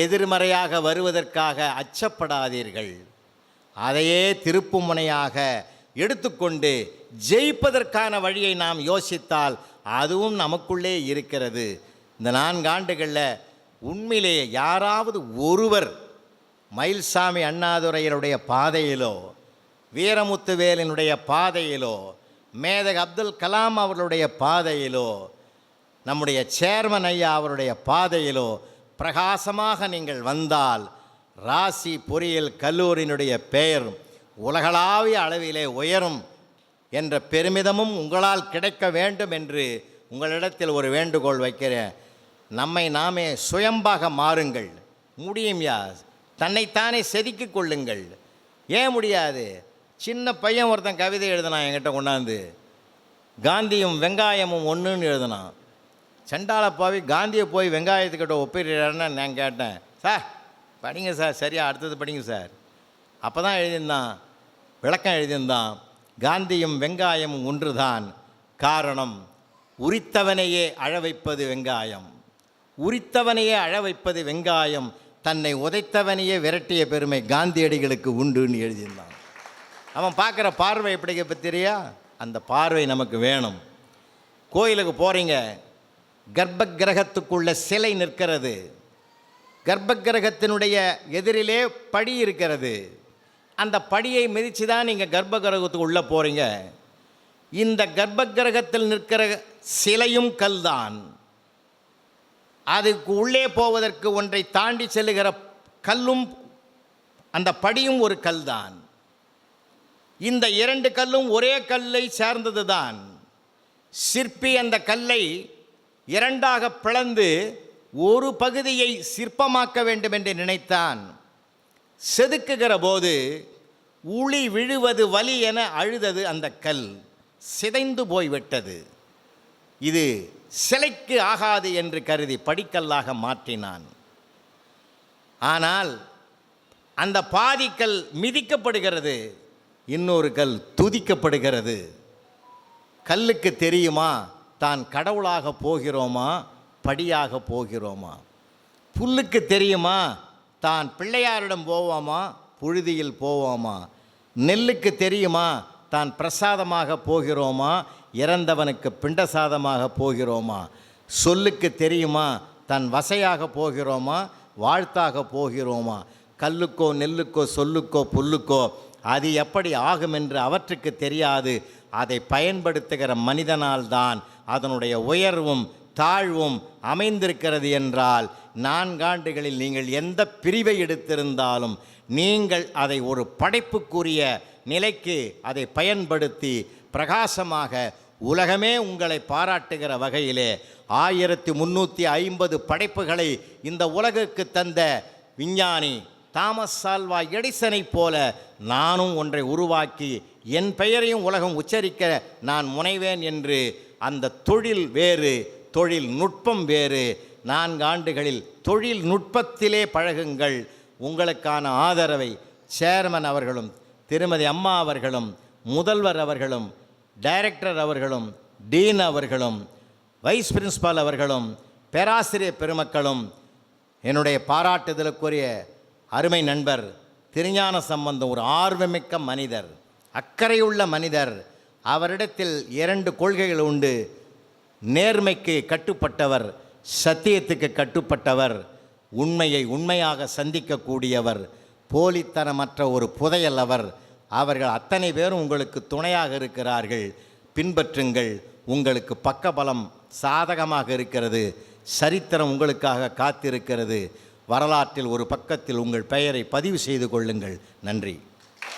எதிர்மறையாக வருவதற்காக அச்சப்படாதீர்கள், அதையே திருப்பு முனையாக எடுத்துக்கொண்டு ஜெயிப்பதற்கான வழியை நாம் யோசித்தால் அதுவும் நமக்குள்ளே இருக்கிறது. இந்த 4 ஆண்டுகளில் உண்மையிலேயே யாராவது ஒருவர் மயில்சாமி அண்ணாதுரையினுடைய பாதையிலோ, வீரமுத்துவேலினுடைய பாதையிலோ, மேதக அப்துல் கலாம் அவர்களுடைய பாதையிலோ, நம்முடைய சேர்மன் ஐயா அவருடைய பாதையிலோ பிரகாசமாக நீங்கள் வந்தால் ராசி பொறியியல் கல்லூரியினுடைய பெயர் உலகளாவிய அளவிலே உயரும் என்ற பெருமிதமும் உங்களால் கிடைக்க வேண்டும் என்று உங்களிடத்தில் ஒரு வேண்டுகோள் வைக்கிறேன். நம்மை நாமே சுயம்பாக மாறுங்கள். முடியும் யா, தன்னைத்தானே செதுக்கிக் கொள்ளுங்கள். ஏன் முடியாது? சின்ன பையன் ஒருத்தன் கவிதை எழுதினான் என்கிட்ட கொண்டாந்து, காந்தியும் வெங்காயமும் ஒன்றுன்னு எழுதினான். சண்டாளப்பாவி காந்தியை போய் வெங்காயத்துக்கிட்ட ஒப்பிடுறாருன்னு நான் கேட்டேன். சார் படிங்க சார், சரியா அடுத்தது படிங்க சார். அப்போ தான் எழுதியிருந்தான், விளக்கம் எழுதியிருந்தான், காந்தியும் வெங்காயமும் ஒன்றுதான், காரணம் உரித்தவனையே அழ வைப்பது வெங்காயம், உரித்தவனையே அழ வைப்பது வெங்காயம், தன்னை உதைத்தவனையே விரட்டிய பெருமை காந்தியடிகளுக்கு உண்டுன்னு எழுதியிருந்தான். அவன் பார்க்குற பார்வை எப்படி பற்றியா? அந்த பார்வை நமக்கு வேணும். கோயிலுக்கு போகிறீங்க, கர்ப்ப கிரகத்துக்குள்ள சிலை நிற்கிறது. கர்ப்ப கிரகத்தினுடைய எதிரிலே படி இருக்கிறது. அந்த படியை மிதித்து தான் நீங்கள் கர்ப்ப கிரகத்துக்கு உள்ளே போகிறீங்க. இந்த கர்ப்ப கிரகத்தில் நிற்கிற சிலையும் கல்தான். அதுக்கு உள்ளே போவதற்கு ஒன்றை தாண்டி செல்லுகிற கல்லும் அந்த படியும் ஒரு கல்தான். இந்த இரண்டு கல்லும் ஒரே கல்லை சேர்ந்தது தான். சிற்பி அந்த கல்லை இரண்டாக பிளந்து ஒரு பகுதியை சிற்பமாக்க வேண்டும் என்று நினைத்தான். செதுக்குகிற போது உளி விழுவது வலி என அழுதது. அந்த கல் சிதைந்து போய்விட்டது. இது சிலைக்கு ஆகாது என்று கருதி படிக்கல்லாக மாற்றினான். ஆனால் அந்த பாதிக்கல் மிதிக்கப்படுகிறது, இன்னொரு கல் துதிக்கப்படுகிறது. கல்லுக்கு தெரியுமா தான் கடவுளாக போகிறோமா படியாக போகிறோமா? புல்லுக்கு தெரியுமா தான் பிள்ளையாரிடம் போவோமா புழுதியில் போவோமா? நெல்லுக்கு தெரியுமா தான் பிரசாதமாக போகிறோமா இறந்தவனுக்கு பிண்டசாதமாக போகிறோமா? சொல்லுக்கு தெரியுமா தன் வசையாக போகிறோமா வாழ்த்தாக போகிறோமா? கல்லுக்கோ நெல்லுக்கோ சொல்லுக்கோ புல்லுக்கோ அது எப்படி ஆகும் என்று அவற்றுக்கு தெரியாது. அதை பயன்படுத்துகிற மனிதனால்தான் அதனுடைய உயர்வும் தாழ்வும் அமைந்திருக்கிறது என்றால் 4 ஆண்டுகளில் நீங்கள் எந்த பிரிவை எடுத்திருந்தாலும் நீங்கள் அதை ஒரு படைப்புக்குரிய நிலைக்கு அதை பயன்படுத்தி பிரகாசமாக உலகமே உங்களை பாராட்டுகிற வகையிலே 1350 படைப்புகளை இந்த உலகுக்கு தந்த விஞ்ஞானி தாமஸ் ஆல்வா எடிசனை போல நானும் ஒன்றை உருவாக்கி என் பெயரையும் உலகம் உச்சரிக்க நான் முனைவேன் என்று அந்த தொழில் வேறு தொழில்நுட்பம் வேறு. 4 ஆண்டுகளில் தொழில்நுட்பத்திலே பழகுங்கள். உங்களுக்கான ஆதரவை சேர்மன் அவர்களும் திருமதி அம்மா அவர்களும் முதல்வர் அவர்களும் டைரக்டர் அவர்களும் டீன் அவர்களும் வைஸ் பிரின்சிபால் அவர்களும் பேராசிரியர் பெருமக்களும் என்னுடைய பாராட்டுதலுக்குரிய அருமை நண்பர் திருஞான சம்பந்தம் ஒரு ஆர்வமிக்க மனிதர், அக்கறையுள்ள மனிதர். அவரிடத்தில் 2 கொள்கைகள் உண்டு. நேர்மைக்கு கட்டுப்பட்டவர், சத்தியத்துக்கு கட்டுப்பட்டவர், உண்மையை உண்மையாக சந்திக்கக்கூடியவர், போலித்தனமற்ற ஒரு புதையல் அவர். அவர்கள் அத்தனை பேரும் உங்களுக்கு துணையாக இருக்கிறார்கள். பின்பற்றுங்கள். உங்களுக்கு பக்கபலம் சாதகமாக இருக்கிறது. சரித்திரம் உங்களுக்காக காத்திருக்கிறது. வரலாற்றில் ஒரு பக்கத்தில் உங்கள் பெயரை பதிவு செய்து கொள்ளுங்கள். நன்றி.